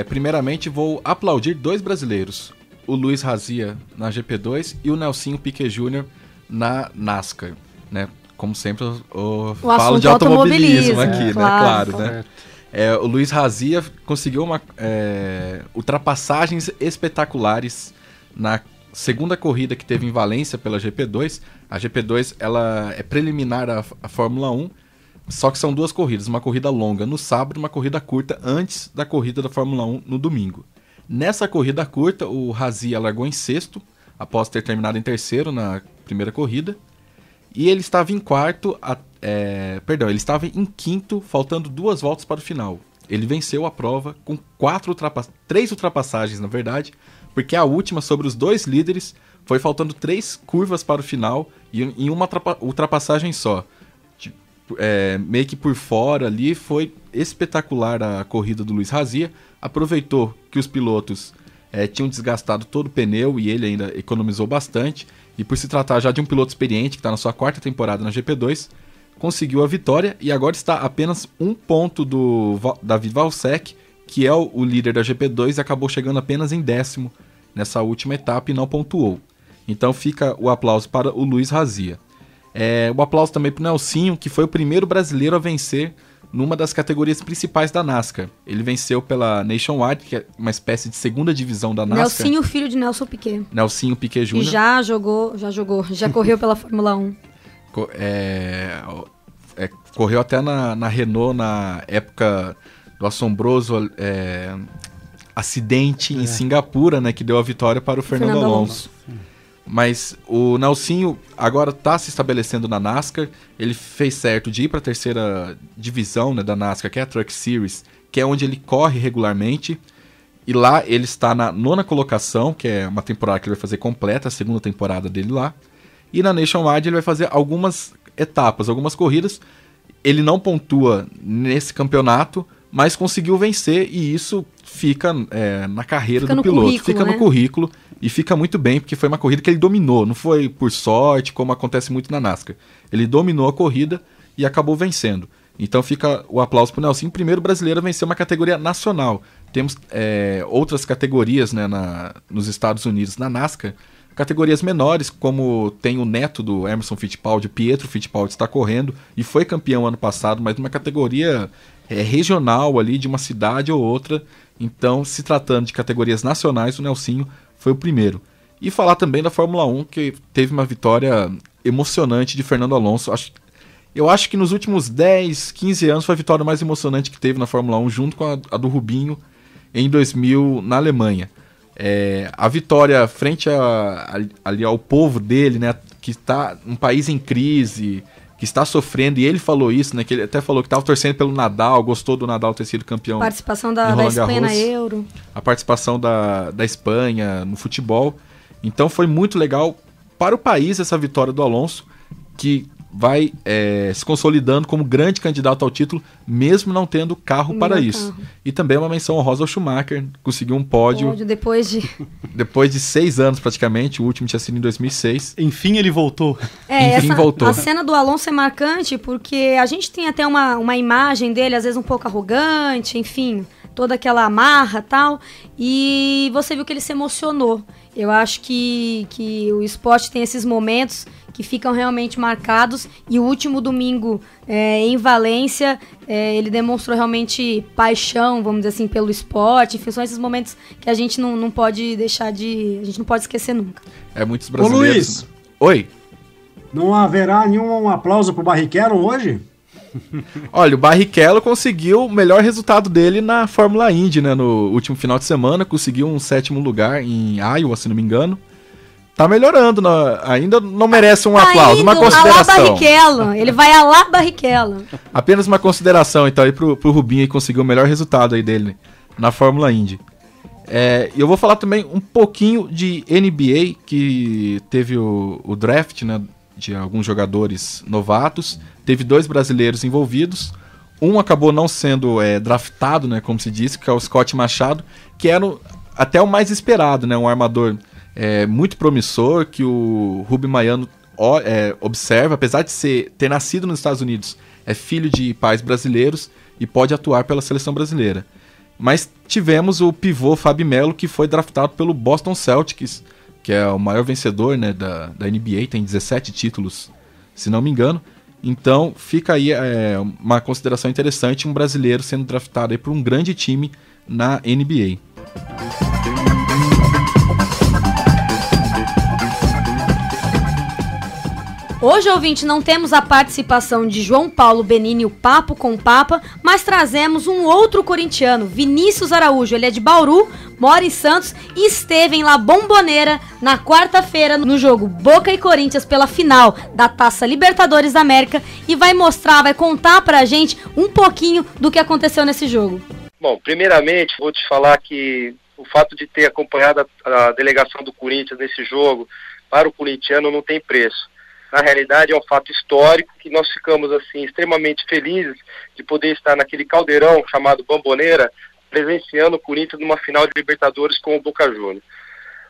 primeiramente vou aplaudir 2 brasileiros. O Luiz Razia na GP2 e o Nelsinho Piquet Jr. na NASCAR, né? Como sempre, eu falo de automobilismo aqui, claro, né? Claro, né? O Luiz Razia conseguiu ultrapassagens espetaculares na segunda corrida que teve em Valência pela GP2. A GP2 ela é preliminar à Fórmula 1, só que são 2 corridas, uma corrida longa no sábado e uma corrida curta antes da corrida da Fórmula 1 no domingo. Nessa corrida curta, o Razia largou em 6º, após ter terminado em 3º na primeira corrida, e ele estava em ele estava em 5º, faltando 2 voltas para o final. Ele venceu a prova com 3 ultrapassagens, na verdade, porque a última sobre os 2 líderes foi faltando 3 curvas para o final e em uma ultrapassagem só. Meio que por fora ali, foi espetacular a corrida do Luiz Razia. Aproveitou que os pilotos tinham desgastado todo o pneu e ele ainda economizou bastante, e por se tratar já de um piloto experiente que está na sua 4ª temporada na GP2, conseguiu a vitória e agora está a apenas 1 ponto do David Valsec, que é o líder da GP2, e acabou chegando apenas em 10º nessa última etapa e não pontuou. Então fica o aplauso para o Luiz Razia. O aplauso também para o Nelsinho, que foi o primeiro brasileiro a vencer numa das categorias principais da NASCAR. Ele venceu pela Nationwide, que é uma espécie de segunda divisão da NASCAR. Nelsinho, filho de Nelson Piquet. Nelsinho Piquet Jr. E já correu pela Fórmula 1. Correu até na Renault na época do assombroso acidente em Singapura, né, que deu a vitória para o Fernando Alonso. Mas o Nelsinho agora está se estabelecendo na NASCAR. Ele fez certo de ir para a 3ª divisão, né, da NASCAR, que é a Truck Series, que é onde ele corre regularmente. E lá ele está na 9ª colocação, que é uma temporada que ele vai fazer completa, a 2ª temporada dele lá. E na Nationwide ele vai fazer algumas etapas, algumas corridas. Ele não pontua nesse campeonato, mas conseguiu vencer, e isso fica na carreira do piloto. Fica no currículo. E fica muito bem, porque foi uma corrida que ele dominou. Não foi por sorte, como acontece muito na NASCAR. Ele dominou a corrida e acabou vencendo. Então fica o aplauso para o Nelsinho. Primeiro brasileiro a vencer uma categoria nacional. Temos outras categorias, né, nos Estados Unidos na NASCAR. Categorias menores, como tem o neto do Emerson Fittipaldi, Pietro Fittipaldi, está correndo e foi campeão ano passado, mas numa categoria regional ali, de uma cidade ou outra. Então, se tratando de categorias nacionais, o Nelsinho foi o primeiro. E falar também da Fórmula 1, que teve uma vitória emocionante de Fernando Alonso. Eu acho que nos últimos 10, 15 anos foi a vitória mais emocionante que teve na Fórmula 1, junto com a do Rubinho em 2000 na Alemanha. A vitória frente ali ao povo dele, né, que está um país em crise, que está sofrendo, e ele falou isso, né, que ele até falou que estava torcendo pelo Nadal, gostou do Nadal ter sido campeão. A participação da Espanha na Euro. A participação da Espanha no futebol. Então foi muito legal para o país essa vitória do Alonso, que vai se consolidando como grande candidato ao título, mesmo não tendo carro para isso. E também uma menção honrosa ao Schumacher, conseguiu um pódio depois de 6 anos praticamente, o último tinha sido em 2006. Enfim ele voltou. Voltou. A cena do Alonso é marcante porque a gente tem até uma imagem dele, às vezes um pouco arrogante, enfim, toda aquela amarra e tal, e você viu que ele se emocionou. Eu acho que o esporte tem esses momentos que ficam realmente marcados. E o último domingo em Valência, ele demonstrou realmente paixão, vamos dizer assim, pelo esporte. Enfim, são esses momentos que a gente não pode deixar de... A gente não pode esquecer nunca. Muitos brasileiros... Ô, Luiz, oi. Não haverá nenhum aplauso pro Barrichello hoje? Olha, o Barrichello conseguiu o melhor resultado dele na Fórmula Indy, né? No último final de semana, conseguiu um 7º lugar em Iowa, se não me engano. Tá melhorando, ainda não merece um aplauso, uma consideração. Alá Barrichello, ele vai alá Barrichello. Apenas uma consideração, então, aí pro Rubinho aí conseguir o melhor resultado aí dele na Fórmula Indy. E eu vou falar também um pouquinho de NBA, que teve o draft, né, de alguns jogadores novatos. Teve 2 brasileiros envolvidos. Um acabou não sendo draftado, né, como se disse, que é o Scott Machado, que era até o mais esperado, né, um armador muito promissor, que o Rubem Maiano observa, apesar de ter nascido nos Estados Unidos, é filho de pais brasileiros e pode atuar pela seleção brasileira. Mas tivemos o pivô Fábio Melo, que foi draftado pelo Boston Celtics, que é o maior vencedor, né, da NBA, tem 17 títulos, se não me engano. Então fica aí uma consideração interessante, um brasileiro sendo draftado aí por um grande time na NBA. Hoje, ouvinte, não temos a participação de João Paulo Benini, o Papo com o Papa, mas trazemos um outro corintiano, Vinícius Araújo. Ele é de Bauru, mora em Santos e esteve em La Bombonera na quarta-feira no jogo Boca e Corinthians pela final da Taça Libertadores da América e vai contar pra gente um pouquinho do que aconteceu nesse jogo. Bom, primeiramente, vou te falar que o fato de ter acompanhado a delegação do Corinthians nesse jogo, para o corintiano, não tem preço. Na realidade, é um fato histórico que nós ficamos assim extremamente felizes de poder estar naquele caldeirão chamado Bombonera, presenciando o Corinthians numa final de Libertadores com o Boca Juniors.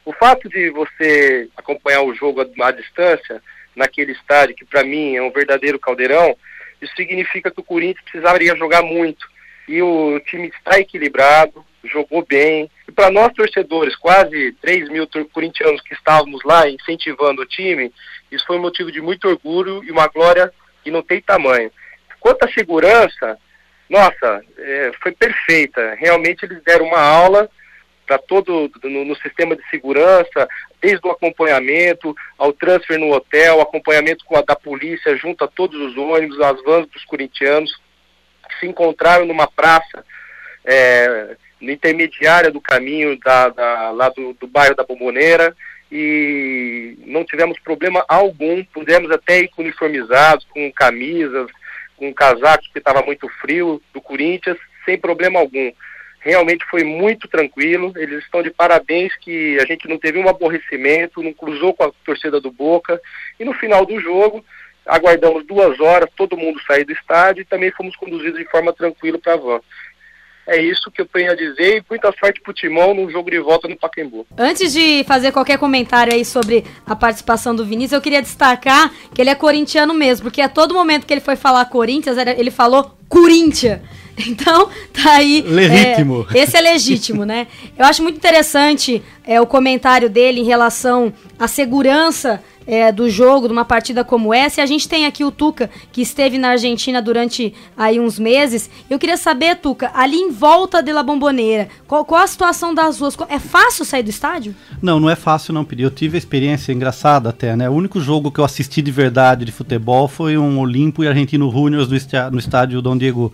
O fato de você acompanhar o jogo à distância, naquele estádio, que para mim é um verdadeiro caldeirão, isso significa que o Corinthians precisaria jogar muito. E o time está equilibrado, jogou bem. E para nós torcedores, quase 3 mil corintianos que estávamos lá incentivando o time, isso foi um motivo de muito orgulho e uma glória que não tem tamanho. Quanto à segurança, nossa, foi perfeita. Realmente eles deram uma aula para todo no sistema de segurança, desde o acompanhamento, ao transfer no hotel, acompanhamento da polícia junto a todos os ônibus, as vans dos corintianos, que se encontraram numa praça intermediária do caminho lá do bairro da Bombonera, e não tivemos problema algum, pudemos até ir uniformizados, com camisas, com casacos, porque estava muito frio, do Corinthians, sem problema algum. Realmente foi muito tranquilo, eles estão de parabéns que a gente não teve um aborrecimento, não cruzou com a torcida do Boca, e no final do jogo, aguardamos 2 horas, todo mundo sair do estádio e também fomos conduzidos de forma tranquila para a van. É isso que eu tenho a dizer e muita sorte pro Timão no jogo de volta no Pacaembu. Antes de fazer qualquer comentário aí sobre a participação do Vinícius, eu queria destacar que ele é corintiano mesmo, porque a todo momento que ele foi falar Corinthians, ele falou Corinthians. Então, tá aí... Legítimo. Esse é legítimo, né? Eu acho muito interessante o comentário dele em relação à segurança do jogo, de uma partida como essa. E a gente tem aqui o Tuca, que esteve na Argentina durante aí uns meses. Eu queria saber, Tuca, ali em volta de La Bombonera, qual a situação das ruas? É fácil sair do estádio? Não é fácil não, Piri. Eu tive a experiência engraçada até, né? O único jogo que eu assisti de verdade de futebol foi um Olimpo e Argentino Juniors no estádio Dom Diego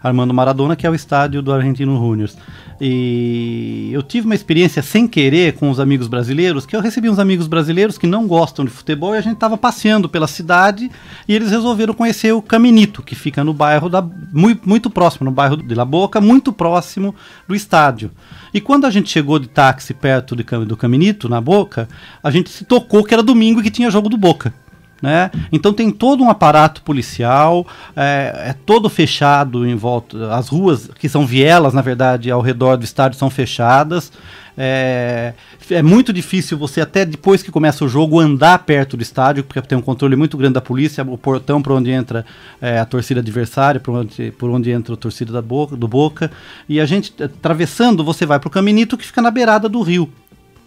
Armando Maradona, que é o estádio do Argentino Juniors. E eu tive uma experiência sem querer com os amigos brasileiros, que eu recebi uns amigos brasileiros que não gostam de futebol e a gente estava passeando pela cidade e eles resolveram conhecer o Caminito, que fica no bairro muito próximo, no bairro de La Boca, muito próximo do estádio. E quando a gente chegou de táxi perto do Caminito, na Boca, a gente se tocou que era domingo e que tinha jogo do Boca. Né? Então tem todo um aparato policial, é todo fechado em volta, as ruas que são vielas, na verdade, ao redor do estádio são fechadas, é muito difícil você, até depois que começa o jogo, andar perto do estádio, porque tem um controle muito grande da polícia, o portão por onde entra a torcida adversária, por onde entra a torcida do Boca, e a gente, atravessando, você vai para o Caminito, que fica na beirada do rio.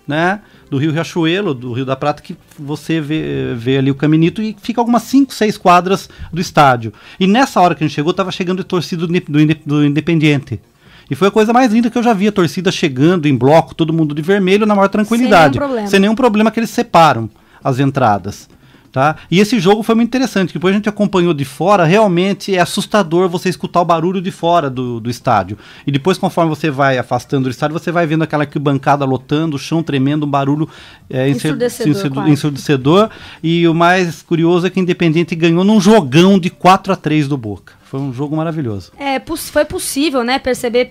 né, do Rio Riachuelo, do Rio da Prata, que você vê ali o Caminito e fica algumas 5, 6 quadras do estádio. E nessa hora que a gente chegou, estava chegando a torcida do Independiente. E foi a coisa mais linda que eu já vi, a torcida chegando em bloco, todo mundo de vermelho, na maior tranquilidade. Sem nenhum problema que eles separam as entradas. Tá? E esse jogo foi muito interessante, depois a gente acompanhou de fora, realmente é assustador você escutar o barulho de fora do estádio. E depois, conforme você vai afastando do estádio, você vai vendo aquela arquibancada lotando, o chão tremendo, um barulho ensurdecedor. E o mais curioso é que o Independiente ganhou num jogão de 4-3 do Boca. Foi um jogo maravilhoso. Foi possível, né, perceber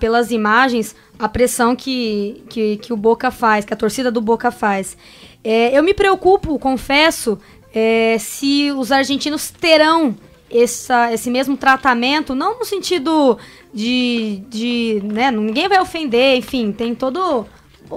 pelas imagens a pressão que o Boca faz, que a torcida do Boca faz. Eu me preocupo, confesso, se os argentinos terão esse mesmo tratamento, não no sentido né, ninguém vai ofender, enfim, tem todo...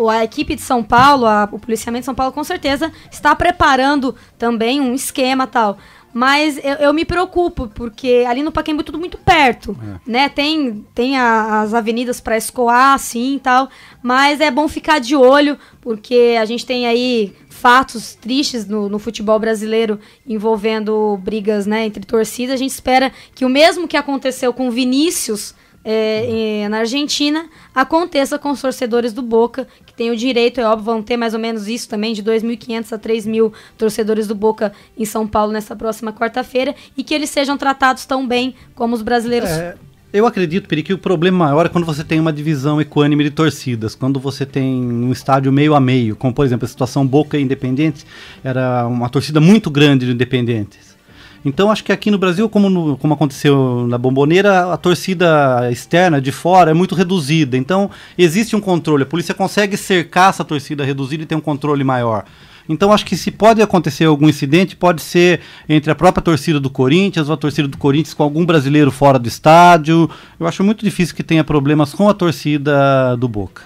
A equipe de São Paulo, o policiamento de São Paulo, com certeza está preparando também um esquema e tal. Mas eu me preocupo, porque ali no Pacaembu é tudo muito perto, né? Tem as avenidas para escoar, assim, e tal, mas é bom ficar de olho, porque a gente tem aí fatos tristes no futebol brasileiro envolvendo brigas, né, entre torcidas. A gente espera que o mesmo que aconteceu com o Vinícius na Argentina aconteça com os torcedores do Boca, que tem o direito, é óbvio, vão ter mais ou menos isso também, de 2.500 a 3.000 torcedores do Boca em São Paulo nessa próxima quarta-feira, e que eles sejam tratados tão bem como os brasileiros. Eu acredito, Peri, que o problema maior é quando você tem uma divisão equânime de torcidas, quando você tem um estádio meio a meio, como por exemplo a situação Boca e Independente, era uma torcida muito grande do Independente. Então acho que aqui no Brasil, como aconteceu na Bombonera, a torcida externa de fora é muito reduzida. Então existe um controle, a polícia consegue cercar essa torcida reduzida e ter um controle maior. Então acho que se pode acontecer algum incidente, pode ser entre a própria torcida do Corinthians ou a torcida do Corinthians com algum brasileiro fora do estádio. Eu acho muito difícil que tenha problemas com a torcida do Boca.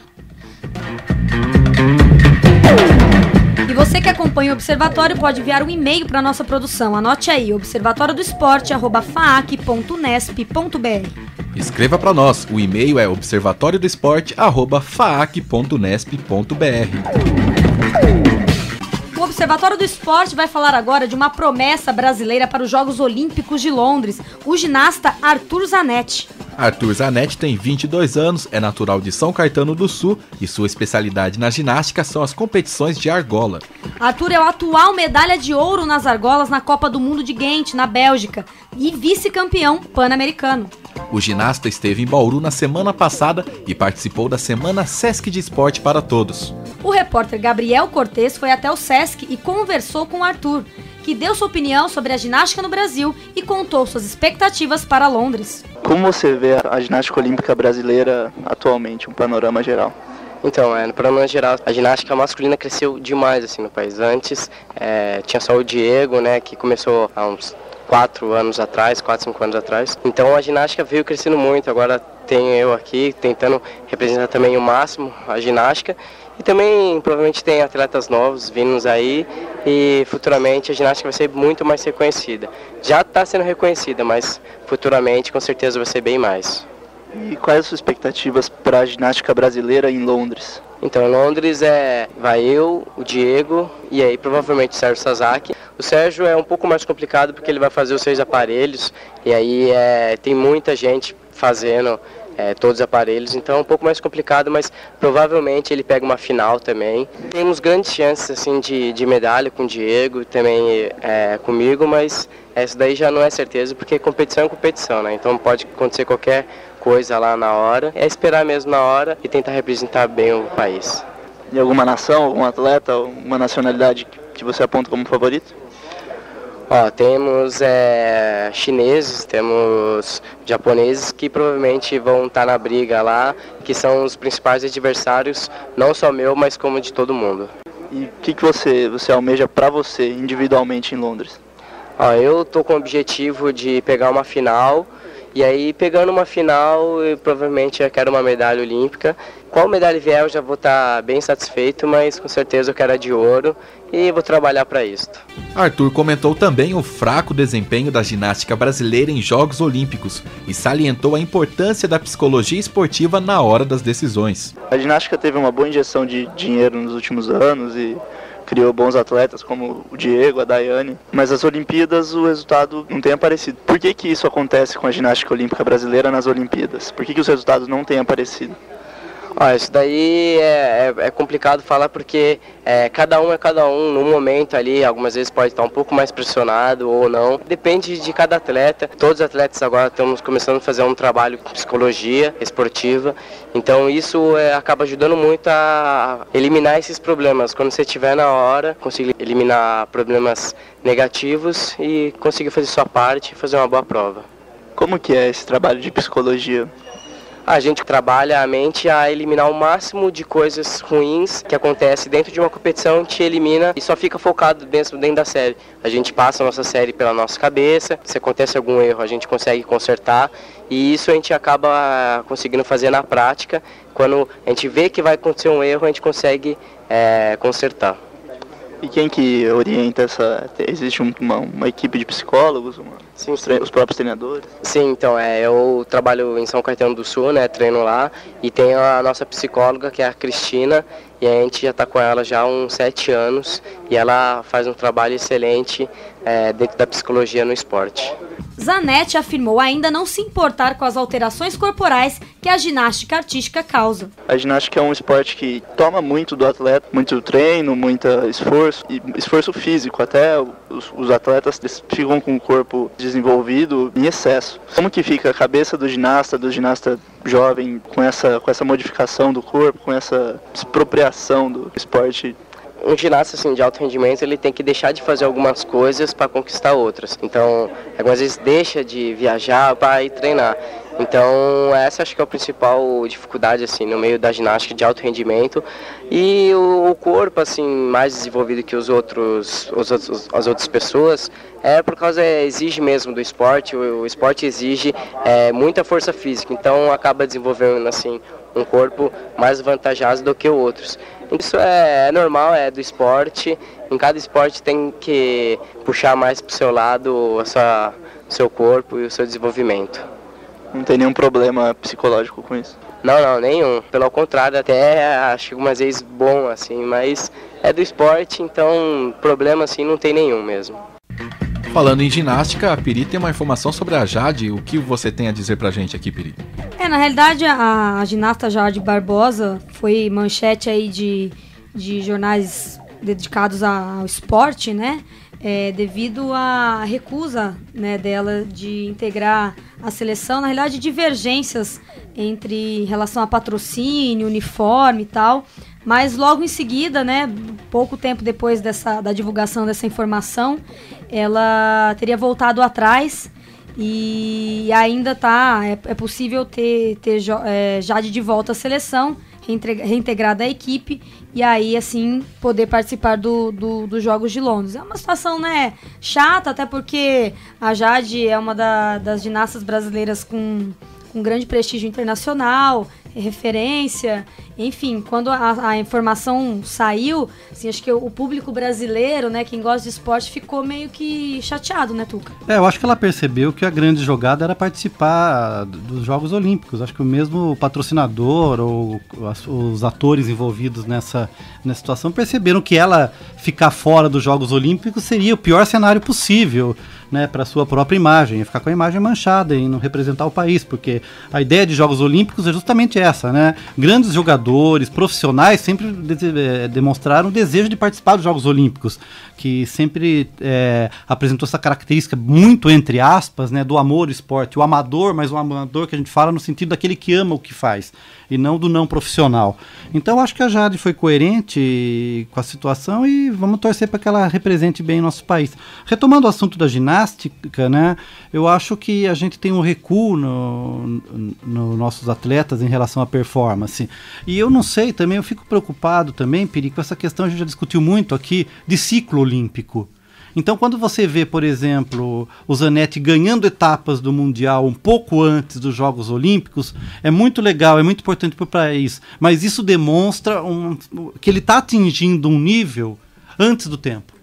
E você que acompanha o Observatório pode enviar um e-mail para a nossa produção. Anote aí, observatoriodoesporte@faac.nesp.br. Escreva para nós, o e-mail é observatoriodoesporte@faac.nesp.br. O Observatório do Esporte vai falar agora de uma promessa brasileira para os Jogos Olímpicos de Londres, o ginasta Arthur Zanetti. Arthur Zanetti tem 22 anos, é natural de São Caetano do Sul e sua especialidade na ginástica são as competições de argola. Arthur é o atual medalha de ouro nas argolas na Copa do Mundo de Ghent, na Bélgica, e vice-campeão pan-americano. O ginasta esteve em Bauru na semana passada e participou da Semana Sesc de Esporte para Todos. O repórter Gabriel Cortez foi até o Sesc e conversou com o Arthur, que deu sua opinião sobre a ginástica no Brasil e contou suas expectativas para Londres. Como você vê a ginástica olímpica brasileira atualmente, um panorama geral? Então, no panorama geral, a ginástica masculina cresceu demais assim, no país. Antes, tinha só o Diego, né, que começou há uns 4 anos atrás, 4, 5 anos atrás. Então a ginástica veio crescendo muito, agora tenho eu aqui tentando representar também o máximo a ginástica. E também provavelmente tem atletas novos vindos aí e futuramente a ginástica vai ser muito mais reconhecida. Já está sendo reconhecida, mas futuramente com certeza vai ser bem mais. E quais as suas expectativas para a ginástica brasileira em Londres? Então, em Londres vai eu, o Diego e aí provavelmente o Sérgio Sasaki. O Sérgio é um pouco mais complicado porque ele vai fazer os 6 aparelhos e aí tem muita gente fazendo todos os aparelhos, então é um pouco mais complicado, mas provavelmente ele pega uma final também. Temos grandes chances assim, de medalha com o Diego, também comigo, mas essa daí já não é certeza, porque competição é competição, né? Então pode acontecer qualquer coisa lá na hora, é esperar mesmo na hora e tentar representar bem o país. E alguma nação, algum atleta, uma nacionalidade que você aponta como favorito? Temos chineses, temos japoneses que provavelmente vão estar na briga lá, que são os principais adversários, não só meu, mas como de todo mundo. E o que você almeja para você individualmente em Londres? Eu estou com o objetivo de pegar uma final E aí, pegando uma final, eu provavelmente eu quero uma medalha olímpica. Qual medalha vier, eu já vou estar bem satisfeito, mas com certeza eu quero a de ouro e vou trabalhar para isso. Arthur comentou também o fraco desempenho da ginástica brasileira em Jogos Olímpicos e salientou a importância da psicologia esportiva na hora das decisões. A ginástica teve uma boa injeção de dinheiro nos últimos anos e criou bons atletas como o Diego, a Daiane, mas as Olimpíadas o resultado não tem aparecido. Por que isso acontece com a ginástica olímpica brasileira nas Olimpíadas? Por que os resultados não têm aparecido? Isso daí é complicado falar porque cada um é cada um no momento ali, algumas vezes pode estar um pouco mais pressionado ou não, depende de cada atleta. Todos os atletas agora estamos começando a fazer um trabalho com psicologia esportiva, então isso acaba ajudando muito a eliminar esses problemas. Quando você estiver na hora, conseguir eliminar problemas negativos e conseguir fazer sua parte e fazer uma boa prova. Como que é esse trabalho de psicologia? A gente trabalha a mente a eliminar o máximo de coisas ruins que acontecem dentro de uma competição, a gente elimina e só fica focado dentro da série. A gente passa a nossa série pela nossa cabeça, se acontece algum erro a gente consegue consertar e isso a gente acaba conseguindo fazer na prática. Quando a gente vê que vai acontecer um erro, a gente consegue consertar. E quem que orienta existe uma equipe de psicólogos? Sim, os próprios treinadores? Sim, então, eu trabalho em São Caetano do Sul, né, treino lá, e tem a nossa psicóloga, que é a Cristina, e a gente já está com ela já há uns 7 anos, e ela faz um trabalho excelente dentro da psicologia no esporte. Zanetti afirmou ainda não se importar com as alterações corporais que a ginástica artística causa. A ginástica é um esporte que toma muito do atleta, muito treino, muito esforço, e esforço físico. Até os atletas ficam com o corpo desenvolvido em excesso. Como que fica a cabeça do ginasta jovem com essa modificação do corpo, com essa expropriação do esporte? Um ginasta de alto rendimento ele tem que deixar de fazer algumas coisas para conquistar outras. Então, algumas vezes deixa de viajar para ir treinar. Então, essa acho que é a principal dificuldade no meio da ginástica de alto rendimento. E o corpo mais desenvolvido que as outras pessoas por causa exige mesmo do esporte. O esporte exige muita força física. Então, acaba desenvolvendo um corpo mais vantajoso do que outros. Isso é normal, é do esporte. Em cada esporte tem que puxar mais para o seu lado o seu corpo e o seu desenvolvimento. Não tem nenhum problema psicológico com isso? Não, nenhum. Pelo contrário, até acho que algumas vezes bom, mas é do esporte, então problema não tem nenhum mesmo. Falando em ginástica, a Piri tem uma informação sobre a Jade. O que você tem a dizer pra gente aqui, Piri? Na realidade, a ginasta Jade Barbosa foi manchete aí de jornais dedicados ao esporte, né? Devido à recusa, né, dela de integrar a seleção, na realidade, divergências em relação a patrocínio, uniforme e tal. Mas logo em seguida, né, pouco tempo depois da divulgação dessa informação, ela teria voltado atrás e ainda é possível ter Jade de volta à seleção, reintegrada à equipe e aí assim poder participar dos Jogos de Londres. É uma situação, né, chata, até porque a Jade é uma das ginastas brasileiras com grande prestígio internacional, referência, enfim, quando a informação saiu, acho que o público brasileiro, né, quem gosta de esporte, ficou meio que chateado, né, Tuca? Eu acho que ela percebeu que a grande jogada era participar dos Jogos Olímpicos. Acho que o mesmo patrocinador ou os atores envolvidos nessa situação perceberam que ela ficar fora dos Jogos Olímpicos seria o pior cenário possível, né, para sua própria imagem, ficar com a imagem manchada e não representar o país, porque a ideia de Jogos Olímpicos é justamente essa, né? Grandes jogadores, profissionais sempre demonstraram o desejo de participar dos Jogos Olímpicos, que sempre apresentou essa característica muito, entre aspas, né, do amor ao esporte, o amador, mas o amador que a gente fala no sentido daquele que ama o que faz, e não do não profissional. Então acho que a Jade foi coerente com a situação e vamos torcer para que ela represente bem o nosso país. Retomando o assunto da ginástica, né, eu acho que a gente tem um recuo nos nossos atletas em relação à performance. E eu não sei também, eu fico preocupado também, Piri, com essa questão, a gente já discutiu muito aqui, de ciclo olímpico. Então, quando você vê, por exemplo, o Zanetti ganhando etapas do Mundial um pouco antes dos Jogos Olímpicos, é muito legal, é muito importante para o país. Mas isso demonstra que ele está atingindo um nível antes do tempo.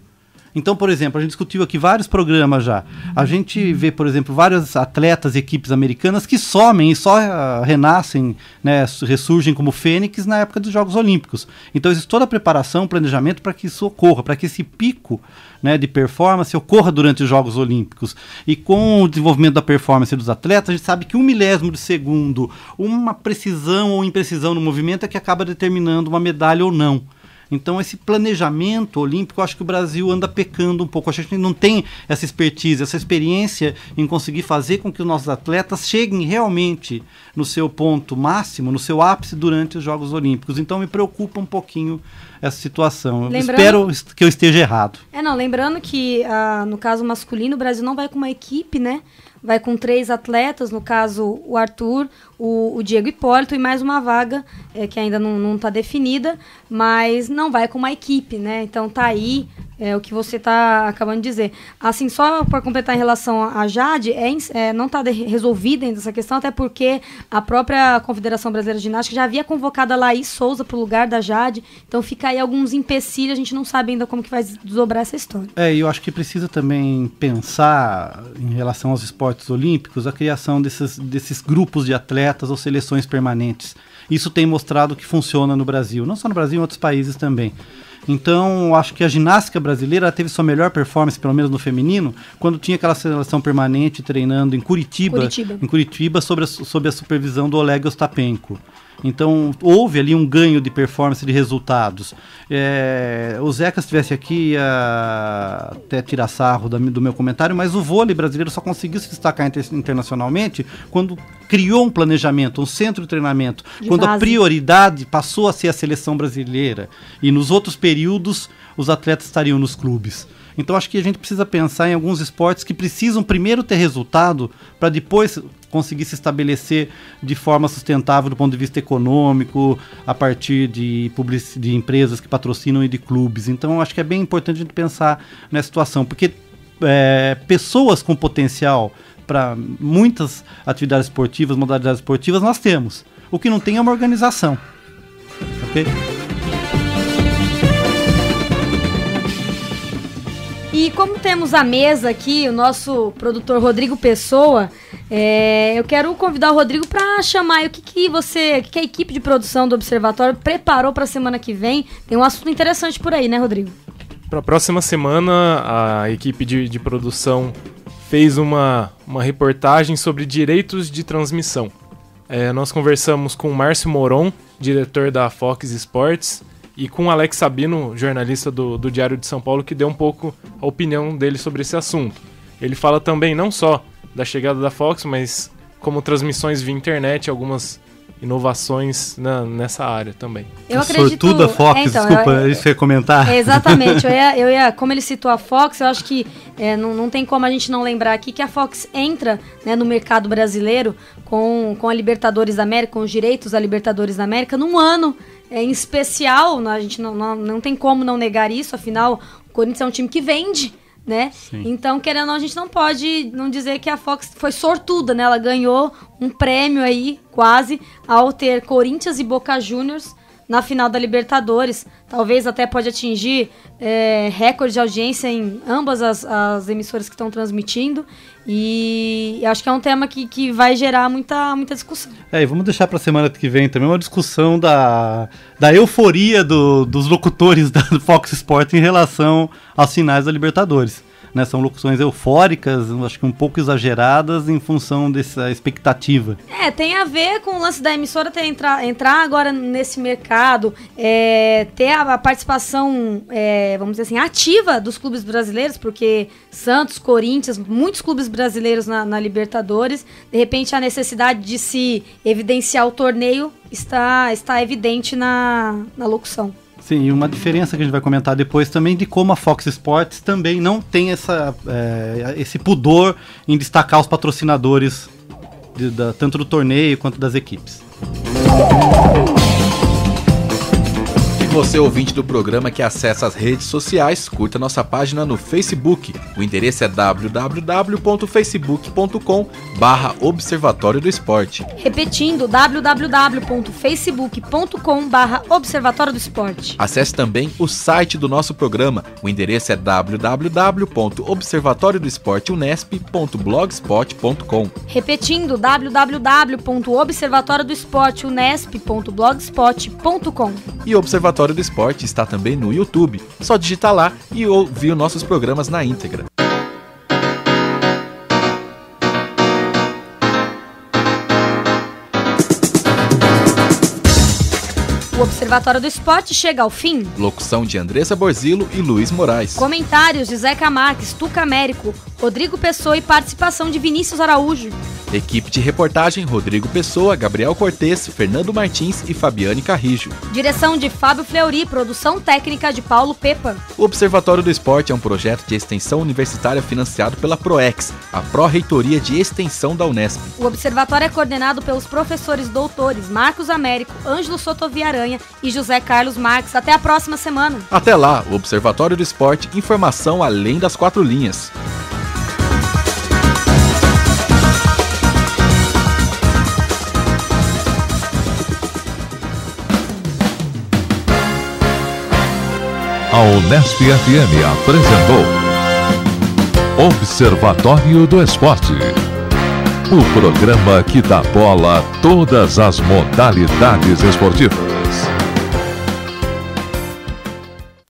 Então, por exemplo, a gente discutiu aqui vários programas já. A gente vê, por exemplo, vários atletas e equipes americanas que somem e só renascem, né, ressurgem como fênix na época dos Jogos Olímpicos. Então, existe toda a preparação, planejamento para que isso ocorra, para que esse pico, né, de performance ocorra durante os Jogos Olímpicos. E com o desenvolvimento da performance dos atletas, a gente sabe que 1 milésimo de segundo, uma precisão ou imprecisão no movimento é que acaba determinando uma medalha ou não. Então, esse planejamento olímpico, eu acho que o Brasil anda pecando um pouco. A gente não tem essa expertise, essa experiência em conseguir fazer com que os nossos atletas cheguem realmente no seu ponto máximo, no seu ápice durante os Jogos Olímpicos. Então, me preocupa um pouquinho essa situação. Espero que eu esteja errado. Lembrando que, no caso masculino, o Brasil não vai com uma equipe, né? Vai com 3 atletas, no caso o Arthur, o Diego Hipólito e mais uma vaga que ainda não está definida, mas não vai com uma equipe, né? Então tá aí o que você está acabando de dizer. Assim, só para completar em relação a Jade, não está resolvida ainda essa questão, até porque a própria Confederação Brasileira de Ginástica já havia convocado a Laís Souza para o lugar da Jade, então fica aí alguns empecilhos, a gente não sabe ainda como que vai desdobrar essa história. E eu acho que precisa também pensar, em relação aos esportes olímpicos, a criação desses grupos de atletas ou seleções permanentes. Isso tem mostrado que funciona no Brasil, não só no Brasil, em outros países também. Então, acho que a ginástica brasileira teve sua melhor performance, pelo menos no feminino, quando tinha aquela seleção permanente treinando em Curitiba. Sob a supervisão do Oleg Ostapenko. Então, houve ali um ganho de performance, de resultados. O Zeca, se estivesse aqui, ia até tirar sarro do meu comentário, mas o vôlei brasileiro só conseguiu se destacar internacionalmente quando criou um planejamento, um centro de treinamento, quando a prioridade passou a ser a seleção brasileira. E nos outros períodos, os atletas estariam nos clubes. Então, acho que a gente precisa pensar em alguns esportes que precisam primeiro ter resultado para depois conseguir se estabelecer de forma sustentável do ponto de vista econômico, a partir de empresas que patrocinam e de clubes. Então, acho que é bem importante a gente pensar nessa situação, porque pessoas com potencial para muitas atividades esportivas, modalidades esportivas, nós temos. O que não tem é uma organização. Ok? E como temos a mesa aqui, o nosso produtor Rodrigo Pessoa, eu quero convidar o Rodrigo para chamar o que a equipe de produção do Observatório preparou para a semana que vem. Tem um assunto interessante por aí, né, Rodrigo? Para a próxima semana, a equipe de produção fez uma reportagem sobre direitos de transmissão. Nós conversamos com o Márcio Moron, diretor da Fox Sports, e com o Alex Sabino, jornalista do Diário de São Paulo, que deu um pouco a opinião dele sobre esse assunto. Ele fala também não só da chegada da Fox, mas como transmissões via internet, algumas inovações nessa área também. Eu acredito... Sortuda Fox, desculpa, isso ia comentar. Exatamente, como ele citou a Fox, eu acho que não tem como a gente não lembrar aqui que a Fox entra, né, no mercado brasileiro com a Libertadores da América, com os direitos da Libertadores da América, num ano em especial. A gente não tem como não negar isso, afinal, o Corinthians é um time que vende, né? Sim. Então, querendo ou não, a gente não pode não dizer que a Fox foi sortuda, né? Ela ganhou um prêmio aí, quase, ao ter Corinthians e Boca Juniors na final da Libertadores. Talvez até pode atingir recorde de audiência em ambas as emissoras que estão transmitindo. E acho que é um tema que vai gerar muita discussão. E vamos deixar para a semana que vem também uma discussão da euforia dos locutores da Fox Sports em relação aos finais da Libertadores. Né, são locuções eufóricas, acho que um pouco exageradas em função dessa expectativa. Tem a ver com o lance da emissora entrar agora nesse mercado, ter a participação, vamos dizer assim, ativa dos clubes brasileiros, porque Santos, Corinthians, muitos clubes brasileiros na Libertadores, de repente a necessidade de se evidenciar o torneio está evidente na locução. Sim, e uma diferença que a gente vai comentar depois também de como a Fox Sports também não tem esse pudor em destacar os patrocinadores tanto do torneio quanto das equipes. você, ouvinte do programa que acessa as redes sociais, curta nossa página no Facebook. O endereço é www.facebook.com/Observatório do Esporte. Repetindo, www.facebook.com/Observatório do Esporte. Acesse também o site do nosso programa. O endereço é www.observatoriodoesporteunesp.blogspot.com. Repetindo, www.observatoriodoesporteunesp.blogspot.com. E o Observatório do Esporte está também no YouTube. Só digitar lá e ouvir nossos programas na íntegra. O Observatório do Esporte chega ao fim. Locução de Andressa Borzillo e Luiz Moraes. Comentários de Zeca Marques, Tuca Américo, Rodrigo Pessoa e participação de Vinícius Araújo. Equipe de reportagem: Rodrigo Pessoa, Gabriel Cortes, Fernando Martins e Fabiane Carrijo. Direção de Fábio Fleury, produção técnica de Paulo Pepa. O Observatório do Esporte é um projeto de extensão universitária financiado pela PROEX, a Pró-Reitoria de Extensão da Unesp. O Observatório é coordenado pelos professores doutores Marcos Américo, Ângelo Sotoviaranha e José Carlos Marques. Até a próxima semana. Até lá, o Observatório do Esporte, informação além das 4 linhas. A Unesp FM apresentou Observatório do Esporte, o programa que dá bola a todas as modalidades esportivas.